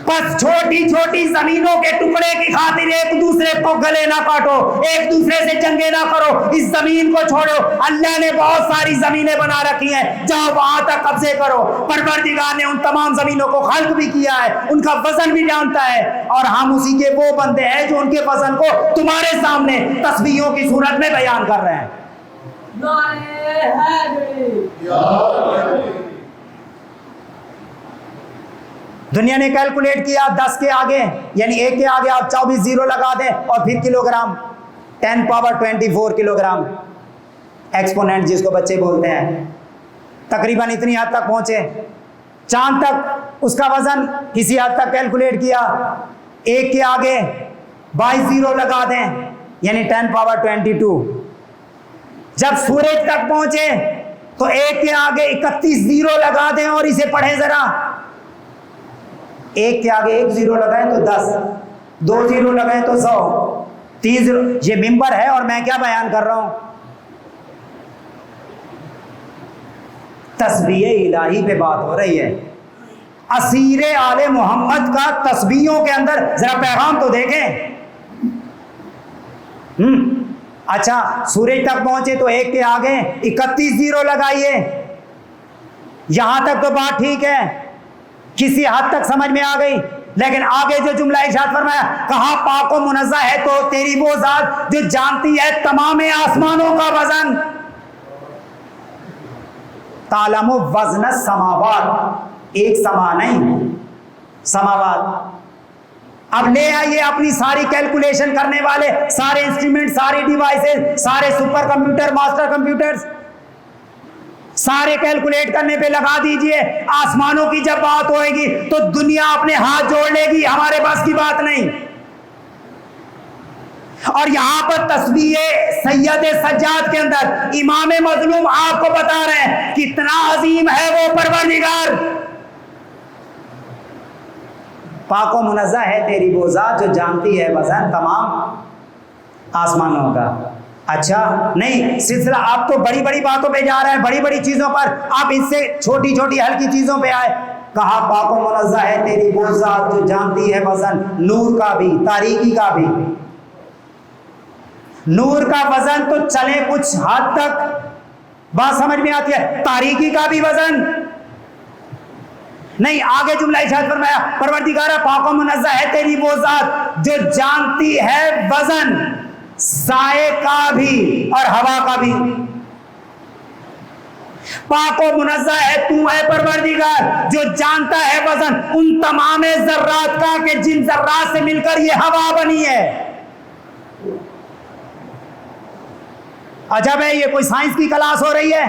[SPEAKER 1] بس چھوٹی چھوٹی زمینوں کے ٹکڑے کی خاطر ایک دوسرے کو گلے نہ کاٹو، ایک دوسرے سے جنگیں نہ کرو، اس زمین کو چھوڑو. اللہ نے بہت ساری زمینیں بنا رکھی ہیں، جاؤ وہاں تک قبضے کرو. پروردگار نے ان تمام زمینوں کو خلق بھی کیا ہے، ان کا وزن بھی جانتا ہے، اور ہم اسی کے وہ بندے ہیں جو ان کے وزن کو تمہارے سامنے تسبیحوں کی صورت میں بیان کر رہے ہیں. دنیا نے کیلکولیٹ کیا 10 کے آگے یعنی 1 کے آگے آپ 24 زیرو لگا دیں اور پھر kilo gram, 10 power 24 kilo gram, exponent جس کو بچے بولتے ہیں، تقریباً اتنی حد تک پہنچے. چاند تک اس کا وزن کسی حد تک کیلکولیٹ کیا، 1 کے آگے 22 زیرو لگا دیں یعنی 10 پاور 22. جب سورج تک پہنچے تو 1 کے آگے 31 زیرو لگا دیں اور اسے پڑھیں ذرا. 1 کے آگے 1 زیرو لگائیں تو 10، 2 زیرو لگائیں تو 100، 3 زیرو. یہ ممبر ہے اور میں کیا بیان کر رہا ہوں؟ تسبیح الہی پہ بات ہو رہی ہے. اسیر آل محمد کا تسبیحوں کے اندر ذرا پیغام تو دیکھیں. اچھا سورج تک پہنچے تو 1 کے آگے 31 زیرو لگائیے، یہاں تک تو بات ٹھیک ہے. کسی حد تک سمجھ میں آ گئی؟ لیکن آگے جو جملہ ارشاد فرمایا، کہا پاک و منزہ ہے تو تیری وہ ذات جو جانتی ہے تمام آسمانوں کا وزن. تعلم وزن السماوات، ایک سما نہیں، سماوات. اب لے آئیے اپنی ساری کیلکولیشن کرنے والے سارے انسٹرومنٹ، ساری ڈیوائسز، سارے سپر کمپیوٹر، ماسٹر کمپیوٹرز، سارے کیلکولیٹ کرنے پہ لگا دیجئے. آسمانوں کی جب بات ہوئے گی تو دنیا اپنے ہاتھ جوڑ لے گی، ہمارے بس کی بات نہیں. اور یہاں پر تسبیح سید سجاد کے اندر امام مظلوم آپ کو بتا رہے ہیں کتنا عظیم ہے وہ پروردگار. پاک و منزہ ہے تیری وہ ذات جو جانتی ہے وزن تمام آسمانوں کا. اچھا نہیں، سلسلہ آپ تو بڑی بڑی باتوں پہ جا رہے ہیں، بڑی بڑی چیزوں پر، آپ اس سے چھوٹی چھوٹی ہلکی چیزوں پہ آئے. کہا پاک و منزہ ہے تیری وہ ذات جو جانتی ہے وزن نور کا بھی تاریکی کا بھی. نور کا وزن تو چلے کچھ حد تک بات سمجھ میں آتی ہے، تاریکی کا بھی وزن نہیں. آگے جملہ ارشاد فرمایا پروردگارہ پاک و منزہ ہے تیری وہ ذات جو جانتی ہے وزن سائے کا بھی اور ہوا کا بھی. پاک و منزہ ہے تو ہے پروردگار جو جانتا ہے وزن ان تمام ذرات کا کہ جن ذرات سے مل کر یہ ہوا بنی ہے. عجب ہے، یہ کوئی سائنس کی کلاس ہو رہی ہے؟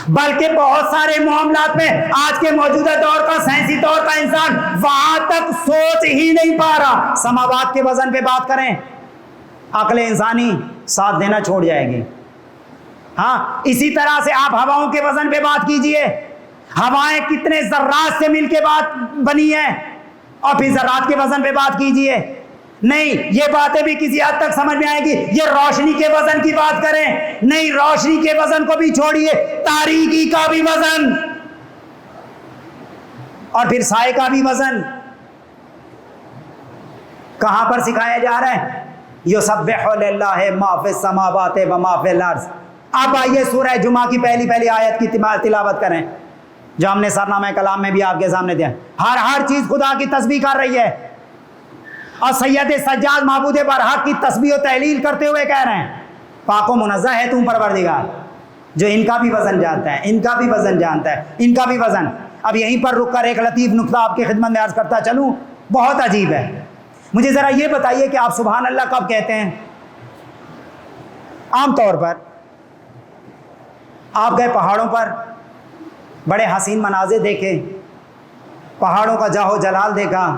[SPEAKER 1] بلکہ بہت سارے معاملات میں آج کے موجودہ دور کا سائنسی دور کا انسان وہاں تک سوچ ہی نہیں پا رہا. سماوات کے وزن پہ بات کریں، عقل انسانی ساتھ دینا چھوڑ جائے گی. ہاں اسی طرح سے آپ ہواؤں کے وزن پہ بات کیجئے، ہوائیں کتنے ذرات سے مل کے بات بنی ہیں، اور پھر ذرات کے وزن پہ بات کیجئے. نہیں، یہ باتیں بھی کسی حد تک سمجھ میں آئے گی. یہ روشنی کے وزن کی بات کریں، نہیں، روشنی کے وزن کو بھی چھوڑیے، تاریکی کا بھی وزن اور پھر سائے کا بھی وزن. کہاں پر سکھایا جا رہا ہے؟ یسبح للہ ما فی السماوات و ما فی الارض. اب آئیے سورہ جمعہ کی پہلی آیت کی تلاوت کریں جو ہم نے سرنامہ کلام میں بھی آپ کے سامنے دیا. ہر چیز خدا کی تسبیح کر رہی ہے، اور سید سجاد معبود برحق کی تسبیح و تحلیل کرتے ہوئے کہہ رہے ہیں پاک و منزہ ہے تم پروردگار جو ان کا بھی وزن جانتا ہے، ان کا بھی وزن جانتا ہے، ان کا بھی وزن. اب یہیں پر رک کر ایک لطیف نقطہ آپ کی خدمت میں عرض کرتا چلوں، بہت عجیب ہے. مجھے ذرا یہ بتائیے کہ آپ سبحان اللہ کب کہتے ہیں؟ عام طور پر آپ گئے پہاڑوں پر، بڑے حسین مناظر دیکھے، پہاڑوں کا جاہ و جلال دیکھا،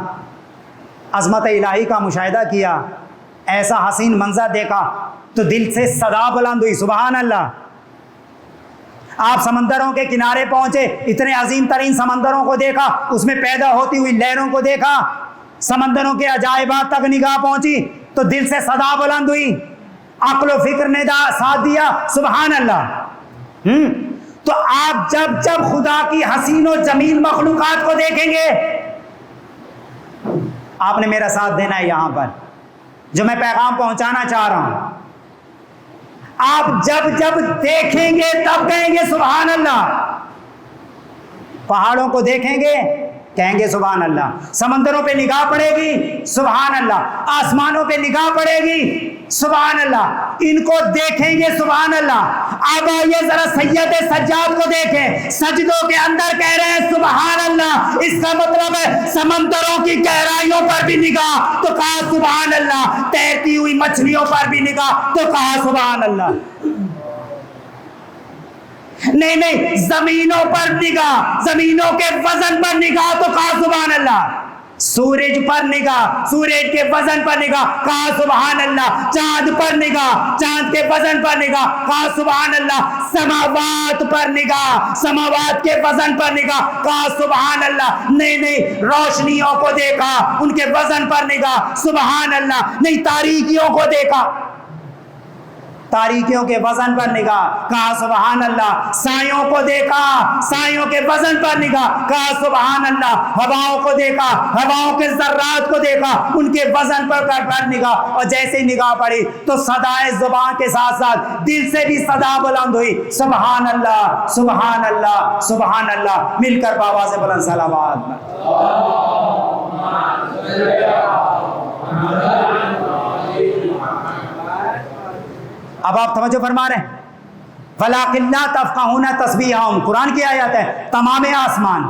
[SPEAKER 1] عظمت الہی کا مشاہدہ کیا، ایسا حسین منظر دیکھا تو دل سے صدا بلند ہوئی سبحان اللہ. آپ سمندروں کے کنارے پہنچے، اتنے عظیم ترین سمندروں کو دیکھا، اس میں پیدا ہوتی ہوئی لہروں کو دیکھا، سمندروں کے عجائبات تک نگاہ پہنچی تو دل سے صدا بلند ہوئی، عقل و فکر نے ساتھ دیا سبحان اللہ. تو آپ جب خدا کی حسین و جمیل مخلوقات کو دیکھیں گے، آپ نے میرا ساتھ دینا ہے یہاں پر جو میں پیغام پہنچانا چاہ رہا ہوں. آپ جب دیکھیں گے تب کہیں گے سبحان اللہ. پہاڑوں کو دیکھیں گے کہیں گے سبحان اللہ، سمندروں پہ نگاہ پڑے گی سبحان اللہ، آسمانوں پہ نگاہ پڑے گی سبحان اللہ، ان کو دیکھیں گے سبحان اللہ. اب آئیے ذرا سید سجاد کو دیکھیں، سجدوں کے اندر کہہ رہے ہیں سبحان اللہ. اس کا مطلب ہے سمندروں کی گہرائیوں پر بھی نگاہ تو کہا سبحان اللہ، تیرتی ہوئی مچھلیوں پر بھی نگاہ تو کہا سبحان اللہ. نہیں، زمینوں پر نگاہ، زمینوں کے وزن پر نگاہ تو کہا سبحان اللہ. سورج پر نگاہ، سورج کے وزن پر نگاہ کہا سبحان اللہ. چاند پر نگاہ، چاند کے وزن پر نگاہ کہا سبحان اللہ. سماوات پر نگاہ، سماوات کے وزن پر نگاہ کہا سبحان اللہ. نہیں، روشنیوں کو دیکھا، ان کے وزن پر نگاہ سبحان اللہ. نہیں، تاریکیوں کو دیکھا، تاریکیوں کے وزن پر نگاہ، کہا سبحان اللہ، سایوں کو دیکھا، سایوں کے وزن پر نگاہ، کہا سبحان اللہ، ہواؤں کو دیکھا، ہواؤں کے ذرات کو دیکھا، ان کے وزن پر نگاہ، اور جیسے نگاہ پڑی تو صدائے زبان کے ساتھ ساتھ دل سے بھی صدا بلند ہوئی، سبحان اللہ سبحان اللہ سبحان اللہ، مل کر بآواز بلند صلوات۔ اب آپ توجہ فرما رہے ہیں، وَلَٰكِن لَّا تَفْقَهُونَ تَسْبِيحَهُمْ، قرآن کی آیت ہے، تمام آسمان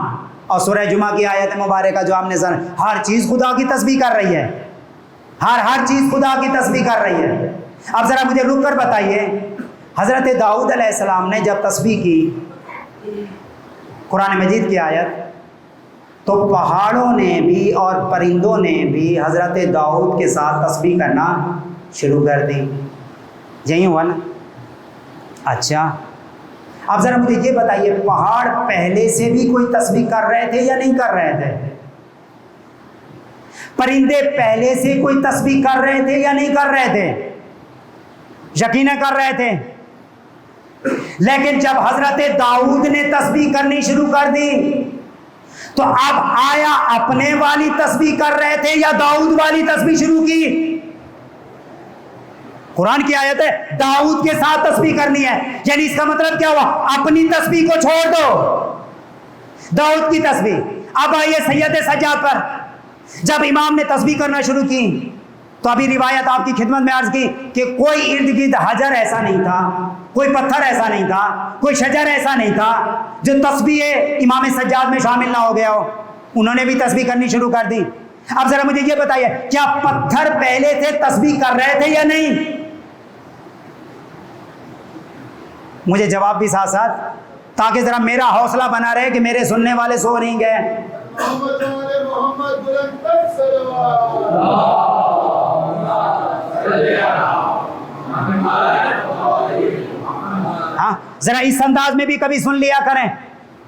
[SPEAKER 1] اور سورہ جمعہ کی آیت مبارکہ جو ہم نے ہر چیز خدا کی تسبیح کر رہی ہے، ہر چیز خدا کی تسبیح کر رہی ہے۔ اب ذرا مجھے رک کر بتائیے، حضرت داؤد علیہ السلام نے جب تسبیح کی، قرآن مجید کی آیت، تو پہاڑوں نے بھی اور پرندوں نے بھی حضرت داؤد کے ساتھ تسبیح کرنا شروع کر دی، یہی ہوا نا؟ اچھا، اب ذرا مجھے یہ بتائیے، پہاڑ پہلے سے بھی کوئی تسبیح کر رہے تھے یا نہیں کر رہے تھے؟ پرندے پہلے سے کوئی تسبیح کر رہے تھے یا نہیں کر رہے تھے؟ یقیناً کر رہے تھے، لیکن جب حضرت داؤد نے تسبیح کرنی شروع کر دی تو اب آیا اپنے والی تسبیح کر رہے تھے یا داؤد والی تسبیح شروع کی؟ قرآن کی آیت ہے داؤد کے ساتھ تسبیح کرنی ہے، یعنی اس کا مطلب کیا ہوا؟ اپنی تسبیح کو چھوڑ دو، داؤد کی تسبیح۔ اب آئیے سید سجاد پر، جب امام نے تسبیح کرنا شروع کی تو ابھی روایت آپ کی خدمت میں عرض کی کہ کوئی ارد گرد حجر ایسا نہیں تھا، کوئی پتھر ایسا نہیں تھا، کوئی شجر ایسا نہیں تھا جو تسبیح امام سجاد میں شامل نہ ہو گیا ہو، انہوں نے بھی تسبیح کرنی شروع کر دی۔ اب ذرا مجھے یہ بتائیے، کیا پتھر پہلے سے تسبیح کر رہے تھے یا نہیں؟ مجھے جواب بھی ساتھ ساتھ، تاکہ ذرا میرا حوصلہ بنا رہے کہ میرے سننے والے سو نہیں گئے۔ ہاں، ذرا اس انداز میں بھی کبھی سن لیا کریں،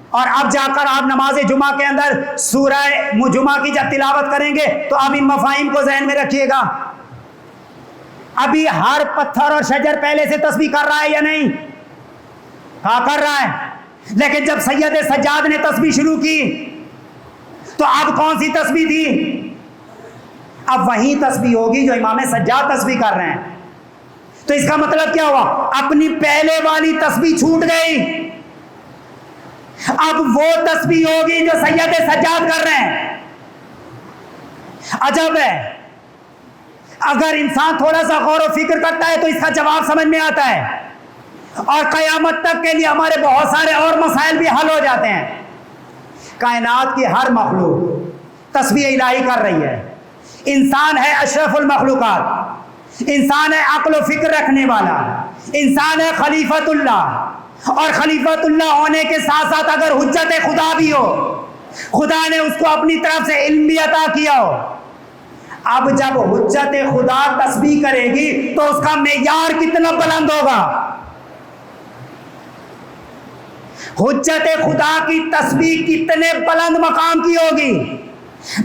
[SPEAKER 1] اور اب جا کر آپ نماز جمعہ کے اندر سورہ جمعہ کی جب تلاوت کریں گے تو آپ ان مفاہیم کو ذہن میں رکھیے گا۔ ابھی ہر پتھر اور شجر پہلے سے تسبیح کر رہا ہے یا نہیں؟ کہا کر رہا ہے، لیکن جب سید سجاد نے تسبیح شروع کی تو اب کون سی تسبیح تھی؟ اب وہی تسبیح ہوگی جو امام سجاد تسبیح کر رہے ہیں۔ تو اس کا مطلب کیا ہوا؟ اپنی پہلے والی تسبیح چھوٹ گئی، اب وہ تسبیح ہوگی جو سید سجاد کر رہے ہیں۔ عجب ہے، اگر انسان تھوڑا سا غور و فکر کرتا ہے تو اس کا جواب سمجھ میں آتا ہے، اور قیامت تک کے لیے ہمارے بہت سارے اور مسائل بھی حل ہو جاتے ہیں۔ کائنات کی ہر مخلوق تسبیح الہی کر رہی ہے، انسان ہے اشرف المخلوقات، انسان ہے عقل و فکر رکھنے والا، انسان ہے خلیفۃ اللہ، اور خلیفۃ اللہ ہونے کے ساتھ ساتھ اگر حجت خدا بھی ہو، خدا نے اس کو اپنی طرف سے علم بھی عطا کیا ہو، اب جب حجت خدا تسبیح کرے گی تو اس کا معیار کتنا بلند ہوگا؟ حجت خدا کی تسبیح کتنے بلند مقام کی ہوگی؟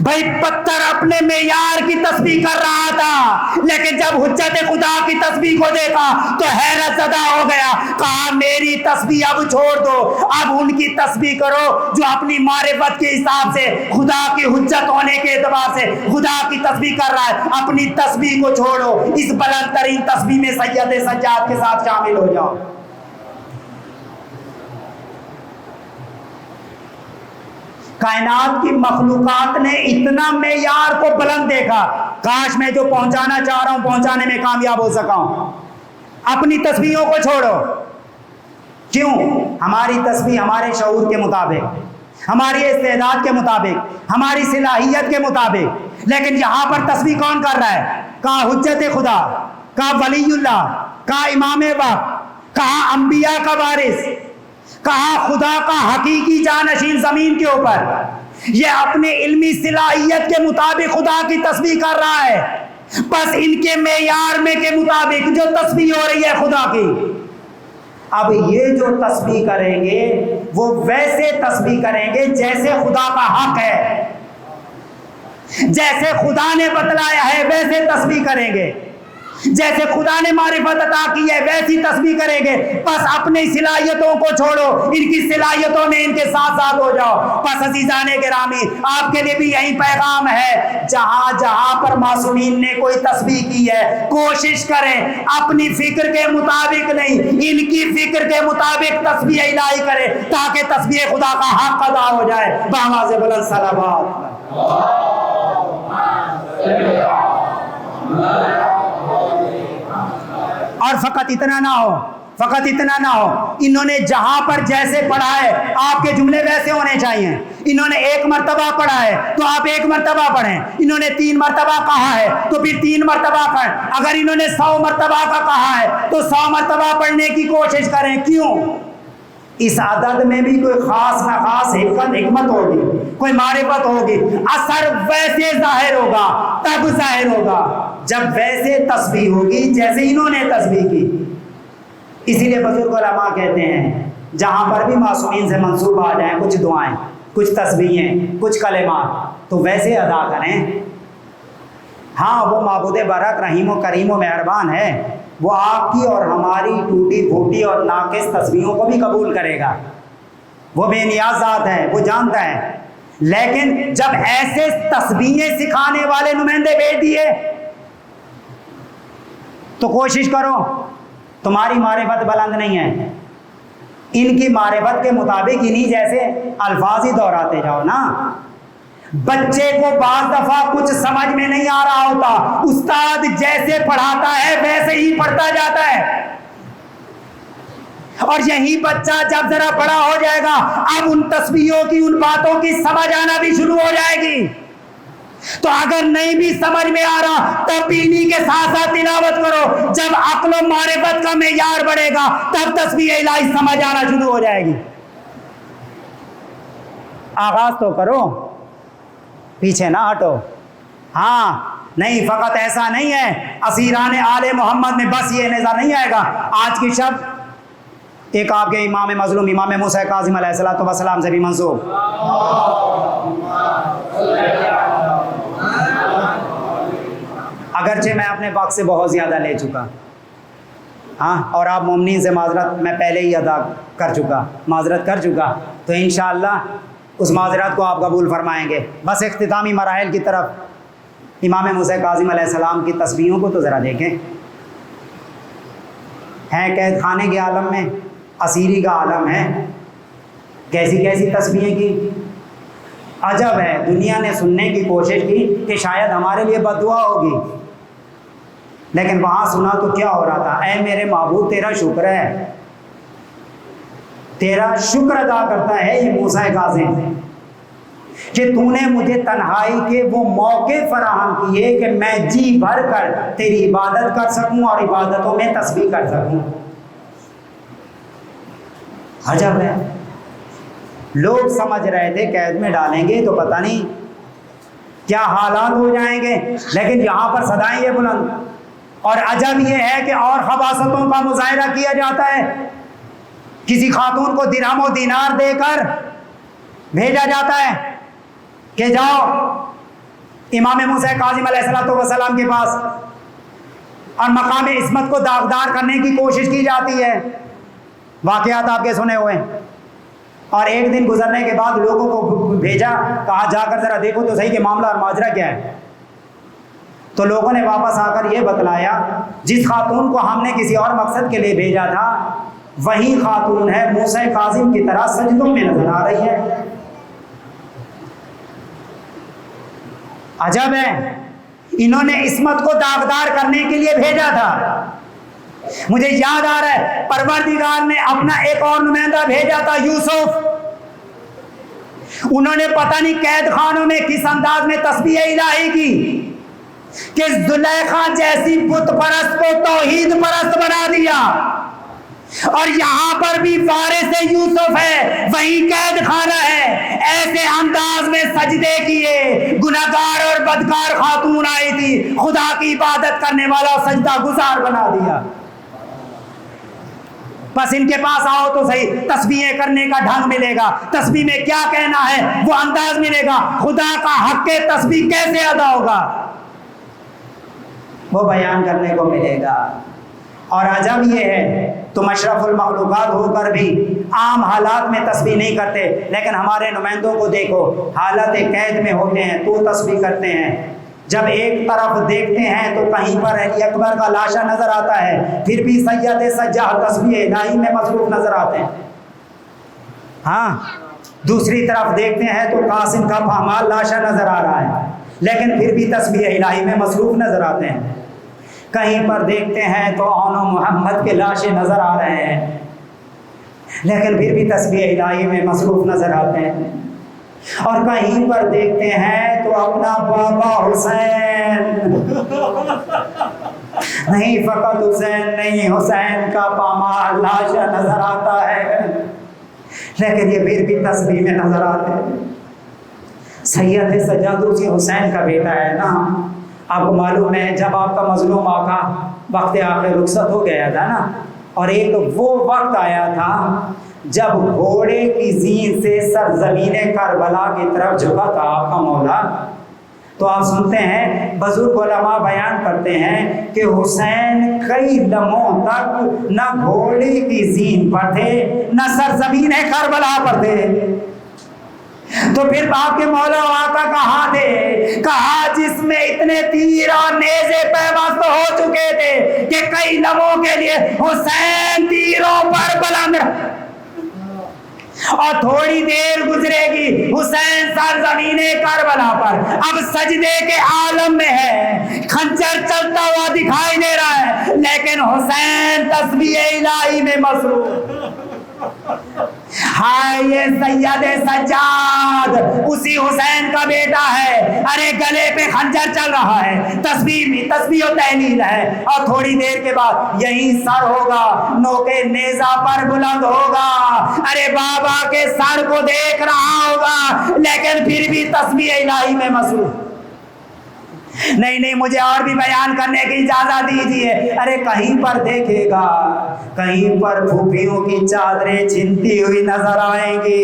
[SPEAKER 1] بھائی پتھر اپنے معیار کی تسبیح کر رہا تھا، لیکن جب حجت خدا کی تسبیح کو دیکھا تو حیرت زدہ ہو گیا، کہا میری تسبیح اب چھوڑ دو، اب ان کی تسبیح کرو جو اپنی معرفت کے حساب سے، خدا کی حجت ہونے کے اعتبار سے خدا کی تسبیح کر رہا ہے۔ اپنی تسبیح کو چھوڑو، اس بلند ترین تسبیح میں سید سجاد کے ساتھ شامل ہو جاؤ۔ کائنات کی مخلوقات نے اتنا معیار کو بلند دیکھا، کاش میں جو پہنچانا چاہ رہا ہوں پہنچانے میں کامیاب ہو سکا ہوں۔ اپنی تسبیحوں کو چھوڑو، کیوں؟ ہماری تسبیح ہمارے شعور کے مطابق، ہماری استعداد کے مطابق، ہماری صلاحیت کے مطابق، لیکن یہاں پر تسبیح کون کر رہا ہے؟ کہا حجت خدا، کہا ولی اللہ، کہا امام وقت، کہا انبیاء کا وارث، کہا خدا کا حقیقی جانشین زمین کے اوپر، یہ اپنے علمی صلاحیت کے مطابق خدا کی تسبیح کر رہا ہے، بس ان کے معیار میں کے مطابق جو تسبیح ہو رہی ہے خدا کی۔ اب یہ جو تسبیح کریں گے وہ ویسے تسبیح کریں گے جیسے خدا کا حق ہے، جیسے خدا نے بتلایا ہے ویسے تسبیح کریں گے۔ جیسے خدا نے معرفت عطا کی ہے ویسی تسبیح کریں گے. بس اپنی صلاحیتوں کو چھوڑو, ان کی صلاحیتوں میں ان کے ساتھ ساتھ ہو جاؤ. بس عزیزان گرامی, آپ کے لیے بھی یہی پیغام ہے, جہاں جہاں پر معصومین نے کوئی تسبیح کی ہے کوشش کریں اپنی فکر کے مطابق نہیں, ان کی فکر کے مطابق تسبیح الہی کریں تاکہ تسبیح خدا کا حق ادا ہو جائے. بآواز بلند صلوات. اور فقط اتنا نہ ہو, انہوں نے جہاں پر جیسے پڑھا ہے آپ کے جملے ویسے ہونے چاہیے. انہوں نے 1 مرتبہ پڑھا ہے تو آپ 1 مرتبہ پڑھیں. انہوں نے 3 مرتبہ کہا ہے تو پھر 3 مرتبہ پڑھیں. اگر انہوں نے 100 مرتبہ کا کہا ہے تو 100 مرتبہ پڑھنے کی کوشش کریں. کیوں؟ اس عدد میں بھی کوئی خاص نہ خاص حکمت ہوگی, کوئی معرفت ہوگی. اثر ویسے ظاہر ہوگا, تب ظاہر ہوگا جب ویسے تسبیح ہوگی جیسے انہوں نے تسبیح کی. اسی لیے بزرگ علماء کہتے ہیں جہاں پر بھی معصومین سے منسوب آ جائیں کچھ دعائیں, کچھ تسبیحیں, کچھ کلمات, تو ویسے ادا کریں. ہاں, وہ معبود برحق رحیم و کریم و مہربان ہے, وہ آپ کی اور ہماری ٹوٹی پھوٹی اور ناقص تسبیحوں کو بھی قبول کرے گا. وہ بے نیاز ذات ہے, وہ جانتا ہے. لیکن جب ایسے تسبیحیں سکھانے والے نمائندے بھیج دیے تو کوشش کرو, تمہاری معرفت بلند نہیں ہے, ان کی معرفت کے مطابق انہی جیسے الفاظ ہی دہراتے جاؤ نا. بچے کو بعض دفعہ کچھ سمجھ میں نہیں آ رہا ہوتا, استاد جیسے پڑھاتا ہے ویسے ہی پڑھتا جاتا ہے. اور یہی بچہ جب ذرا بڑا ہو جائے گا اب ان تسبیحوں کی, ان باتوں کی سمجھ آنا بھی شروع ہو جائے گی. تو اگر نہیں بھی سمجھ میں آ رہا تب بھی انہی کے ساتھ ساتھ تلاوت کرو. جب عقل و معرفت کا معیار بڑھے گا تب تسبیح الہی سمجھ آنا شروع ہو جائے گی. آغاز تو کرو, پیچھے نہ ہٹو. ہاں نہیں, فقط ایسا نہیں ہے اسیران آل محمد میں بس یہ نظر نہیں آئے گا. آج کی شب ایک آپ کے امام مظلوم امام موسیٰ کاظم علیہ السلام سے بھی منسوب, اگرچہ میں اپنے وقت سے بہت زیادہ لے چکا, ہاں, اور آپ مومنین سے معذرت میں پہلے ہی معذرت کر چکا, تو انشاءاللہ اس معذرت کو آپ قبول فرمائیں گے. بس اختتامی مراحل کی طرف امام موسیٰ کاظم علیہ السلام کی تسبیحوں کو تو ذرا دیکھیں. ہیں قید خانے کے عالم میں, اسیری کا عالم ہے, کیسی کیسی تسبیحیں کی. عجب ہے, دنیا نے سننے کی کوشش کی کہ شاید ہمارے لیے بد دعا ہوگی, لیکن وہاں سنا تو کیا ہو رہا تھا, اے میرے معبود تیرا شکر ہے, تیرا شکر ادا کرتا ہے یہ موسیٰ کاظم کہ تو نے مجھے تنہائی کے وہ موقع فراہم کیے کہ میں جی بھر کر تیری عبادت کر سکوں اور عبادتوں میں تسبیح کر سکوں. عجب ہے, لوگ سمجھ رہے تھے قید میں ڈالیں گے تو پتہ نہیں کیا حالات ہو جائیں گے, لیکن یہاں پر صدائیں یہ بلند. اور عجب یہ ہے کہ اور خباثتوں کا مظاہرہ کیا جاتا ہے. کسی خاتون کو درہم و دینار دے کر بھیجا جاتا ہے کہ جاؤ امام موسیٰ کاظم علیہ السلام کے پاس, اور مقام عصمت کو داغدار کرنے کی کوشش کی جاتی ہے. واقعات آپ کے سنے ہوئے. اور ایک دن گزرنے کے بعد لوگوں کو بھیجا, کہا جا کر ذرا دیکھو تو صحیح کہ معاملہ اور ماجرا کیا ہے. تو لوگوں نے واپس آ کر یہ بتلایا جس خاتون کو ہم نے کسی اور مقصد کے لیے بھیجا تھا وہی خاتون ہے موسیٰ کاظم کی طرح سجدوں میں نظر آ رہی ہے. عجب ہے, انہوں نے عصمت کو داغدار کرنے کے لیے بھیجا تھا. مجھے یاد آ رہا ہے پروردگار نے اپنا ایک اور نمائندہ بھیجا تھا, یوسف. انہوں نے پتہ نہیں قید خانوں میں کس انداز میں تسبیح الہی کی کہ زلیخا جیسی بت پرست کو توحید پرست بنا دیا. اور یہاں پر بھی وارث یوسف ہے, وہی قید خانہ ہے, ایسے انداز میں سجدے کیے. گناہگار اور بدکار خاتون آئی تھی, خدا کی عبادت کرنے والا سجدہ گزار بنا دیا. بس ان کے پاس آؤ تو صحیح, تسبیحیں کرنے کا ڈھنگ ملے گا, تسبیح میں کیا کہنا ہے وہ انداز ملے گا. خدا کا حق تسبیح کیسے ادا ہوگا؟ وہ بیان کرنے کو ملے گا۔ اور عجب یہ ہے تم اشرف المخلوقات ہو کر بھی عام حالات میں تسبیح نہیں کرتے، لیکن ہمارے نمائندوں کو دیکھو حالت قید میں ہوتے ہیں تو تسبیح کرتے ہیں، جب ایک طرف دیکھتے ہیں تو کہیں پر علی اکبر کا لاشا نظر آتا ہے، پھر بھی سید سجاد تسبیح الہی میں مصروف نظر آتے ہیں۔ ہاں دوسری طرف دیکھتے ہیں تو قاسم کا پامال لاشا نظر آ رہا ہے، لیکن پھر بھی تسبیح الہی میں مصروف نظر آتے ہیں۔ کہیں پر دیکھتے ہیں تو اون و محمد کے لاشیں نظر آ رہے ہیں، لیکن پھر بھی تسبیح الہی میں مصروف نظر آتے ہیں۔ اور کہیں پر دیکھتے ہیں تو اپنا بابا حسین، نہیں فقط حسین نہیں، حسین کا پامال لاشا نظر آتا ہے، لیکن یہ پھر بھی تسبیح میں نظر آتے ہیں۔ سید سجاد اسی حسین کا بیٹا ہے نا۔ آپ کو معلوم ہے جب آپ کا مظلوم آقا وقت آخر رخصت ہو گیا تھا نا، اور ایک وہ وقت آیا تھا جب گھوڑے کی زین سے سرزمین کربلا کی طرف جھکا تھا آپ کا مولا، تو آپ سنتے ہیں بزرگ علماء بیان کرتے ہیں کہ حسین کئی لمحوں تک نہ گھوڑے کی زین پر تھے نہ سرزمین کربلا پر تھے۔ تو پھر آپ کے مولا آقا کہاں تھے؟ کہا جس میں اتنے تیر اور نیزے پیوست ہو چکے تھے کہ کئی لمحوں کے لیے حسین تیروں پر بلند، اور تھوڑی دیر گزرے گی حسین سرزمین کربلا پر اب سجدے کے عالم میں ہے، خنجر چلتا ہوا دکھائی دے رہا ہے، لیکن حسین تسبیح الہی میں مصروف۔ ہائے یہ سید سجاد اسی حسین کا بیٹا ہے، ارے گلے پہ خنجر چل رہا ہے، تسبیح و تحلیل ہے، اور تھوڑی دیر کے بعد یہی سر ہوگا، نوکے نیزہ پر بلند ہوگا، ارے بابا کے سر کو دیکھ رہا ہوگا، لیکن پھر بھی تسبیح الہی میں مصروف۔ نہیں مجھے اور بھی بیان کرنے کی اجازت دیجیے۔ ارے کہیں پر دیکھے گا، کہیں پر پھوپھیوں کی چادریں چھنتی ہوئی نظر آئیں گی،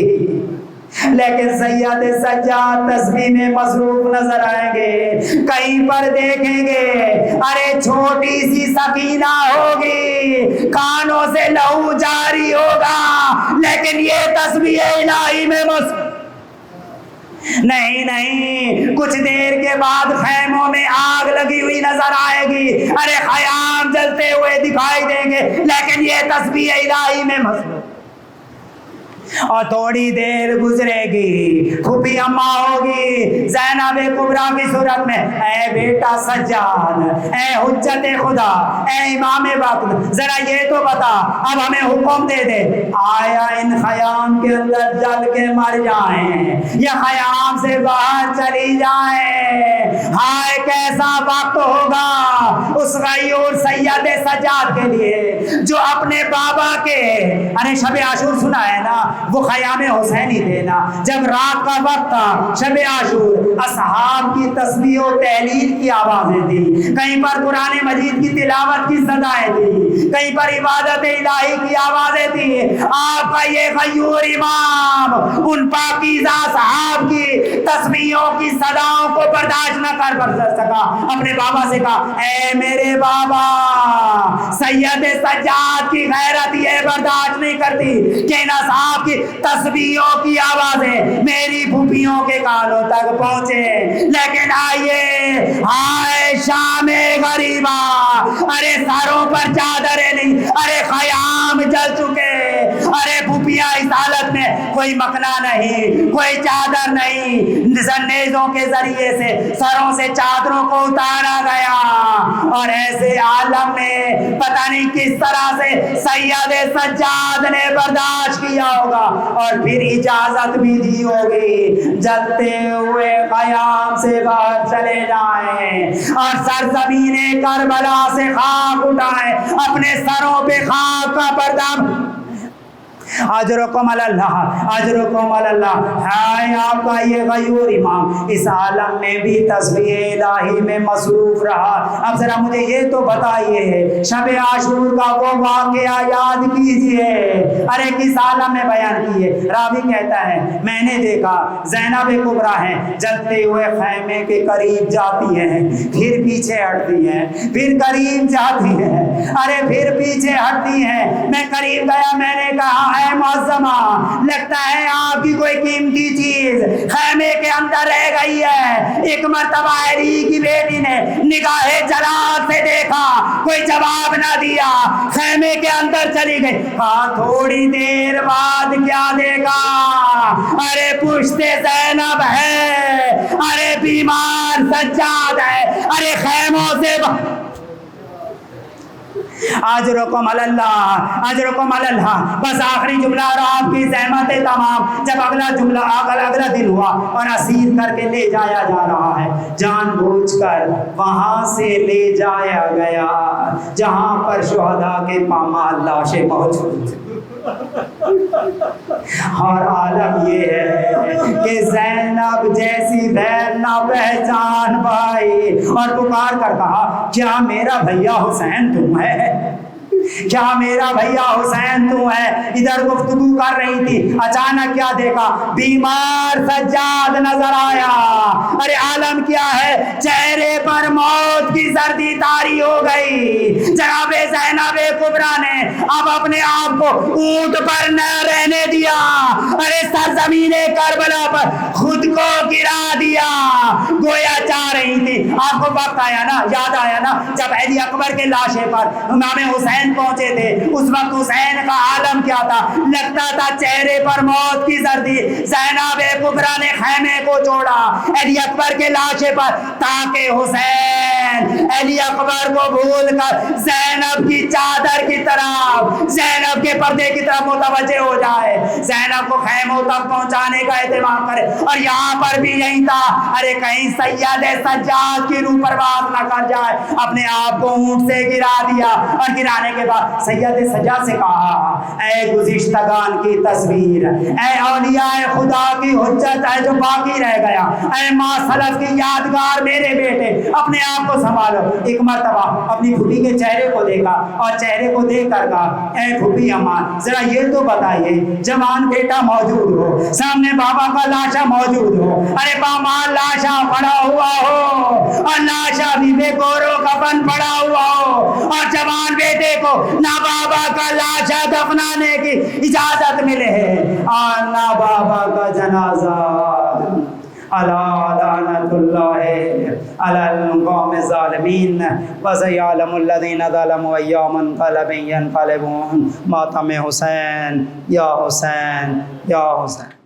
[SPEAKER 1] لیکن سید سجاد تسبیح میں مصروف نظر آئیں گے۔ کہیں پر دیکھیں گے ارے چھوٹی سی سکینہ ہوگی، کانوں سے لہو جاری ہوگا، لیکن یہ تسبیح الہی میں مصروف۔ نہیں کچھ دیر کے بعد خیموں میں آگ لگی ہوئی نظر آئے گی، ارے خیام جلتے ہوئے دکھائی دیں گے، لیکن یہ تسبیح الہی میں مصروف۔ اور تھوڑی دیر گزرے گی، پھوپھی اماں ہوگی زینب کبریٰ کی صورت میں، اے بیٹا سجاد، اے حجت خدا، اے امام وقت، ذرا یہ تو بتا اب ہمیں حکم دے دے، آیا ان خیام کے اندر جل کے مر جائیں یا خیام سے باہر چلی جائیں؟ ہائے کیسا وقت ہوگا اس غیور سید سجاد کے لیے جو اپنے بابا کے، ارے شب عاشور سنا ہے نا، وہ خیام حسینی تھے نا، جب رات کا وقت تھا شب عاشور، اصحاب کی تسبیح و تحلیل کی آوازیں تھی، کہیں پر قرآن مجید کی تلاوت کی صدائیں تھی، کہیں پر عبادت الہی کی آوازیں تھی۔ آپ کا یہ غیور امام ان پاکیزہ اصحاب کی تسبیحوں کی صداؤں کو برداشت نہ کر سکا، اپنے بابا سے کہا اے میرے بابا، سید سجاد کی غیرت یہ برداشت نہیں کرتی کہ ان اصحاب کی تسبیحوں کی آوازیں میری پھوپھیوں کے کانوں تک پہنچے، لیکن آئیے ہائے شام غریبا، ارے سروں پر چادریں نہیں، ارے خیام جل چکے، ارے پھوپھیاں اس حالت میں کوئی مکنا نہیں، کوئی چادر نہیں، نیزوں کے ذریعے سے سروں سے چادروں کو اتارا گیا، اور ایسے عالم میں پتہ نہیں کس طرح سے سید سجاد نے برداشت کیا ہوگا، اور پھر اجازت بھی دی ہوگی جلتے ہوئے خیام سے باہر چلے جائیں اور سرزمین کربلا سے خاک اٹھائیں، اپنے سروں پہ خاک کا پردہ۔ اجرکم علی اللہ، اجرکم علی اللہ۔ ہے آپ کا یہ غیور امام اس عالم میں بھی تسبیح الہی میں مصروف رہا۔ اب ذرا مجھے یہ تو بتائیے، شب عاشور کا وہ واقعہ یاد کیجئے، ارے کس عالم میں بیان کیے۔ راوی کہتا ہے میں نے دیکھا زینب کبریٰ ہیں، جلتے ہوئے خیمے کے قریب جاتی ہیں، پھر پیچھے ہٹتی ہیں، پھر قریب جاتی ہیں، ارے پھر پیچھے ہٹتی ہیں۔ میں قریب گیا، میں نے کہا اے معظمہ، لگتا ہے آپ کی کوئی قیمتی چیز خیمے کے اندر رہ گئی ہے۔ ایک مرتبہ علی کی بیٹی نے نگاہ جلال سے دیکھا، کوئی جواب نہ دیا، خیمے کے اندر چلی گئی۔ کہا تھوڑی دیر بعد کیا دیکھا، ارے پشت زینب ہے، ارے بیمار سجاد ہے، ارے خیموں سے اجرکم علی اللہ، اجرکم علی اللہ۔ بس آخری جملہ اور آپ کی زحمتیں تمام۔ جب اگلا جملہ اگلا دن ہوا اور اسیر کر کے لے جایا جا رہا ہے، جان بوجھ کر وہاں سے لے جایا گیا جہاں پر شہداء کے پامال لاشیں موجود تھیں۔ اور عالم یہ ہے کہ زینب جیسی بہن نہ پہچان پائی اور پکار کر کہا کیا میرا بھیا حسین تم ہے، کیا میرا بھیا حسین تو ہے۔ ادھر گفتگو کر رہی تھی، اچانک کیا دیکھا، بیمار سجاد نظر آیا۔ ارے عالم کیا ہے، چہرے پر موت کی سردی طاری ہو گئی۔ جناب زینب کبریٰ نے اب اپنے آپ کو اونٹ پر نہ رہنے دیا، ارے سرزمین کربلا پر خود کو گرا دیا۔ گویا چاہ رہی تھی، آپ کو وقت آیا نا، یاد آیا نا، جب علی اکبر کے لاشے پر امام حسین پہنچے تھے، اس وقت حسین کا عالم کیا تھا، لگتا تھا چہرے پر موت کی زردی۔ زینب کبریٰ نے خیمے کو چھوڑا علی اکبر کے لاشے پر تاکہ حسین علی اکبر کو بھول کر زینب کی چادر کی طرف، زینب کے پردے کی طرف متوجہ ہو جائے، زینب کو خیموں تک پہنچانے کا اہتمام کرے۔ اور یہاں پر بھی یہی تھا، ارے کہیں سید سجاد کی روح پرواز نہ کر جائے، اپنے آپ کو اونٹ سے گرا دیا۔ اور گرانے کے بعد سید سجاد سے کہا اے گزشتگان کی تصویر، اے اولیاء خدا کی حجت ہے جو باقی رہ گیا، اے ماں سلف کی یادگار میرے بیٹے، اپنے آپ کو سنبھالو۔ ایک مرتبہ اپنی پھوپھی کے چہرے کو دیکھا اور چہرے کو دیکھ کر کہا اے پھوپھی اماں، ذرا یہ تو بتائیے، جوان بیٹا موجود ہو، سامنے بابا کا لاشا موجود ہو، ارے پامال لاشا پڑا ہوا ہو اور لاشا بھی بے گورو کفن پڑا ہوا ہو، اور جوان بیٹے کو نہ بابا کا لاشا دفنانے کی اجازت ملے ہے اور نہ بابا کا جنازہ۔ الا لعنت اللہ علی القوم الظالمین وسیعلم الذین ظلموا ای منقلب ینقلبون۔ ماتم حسین یا حسین یا حسین۔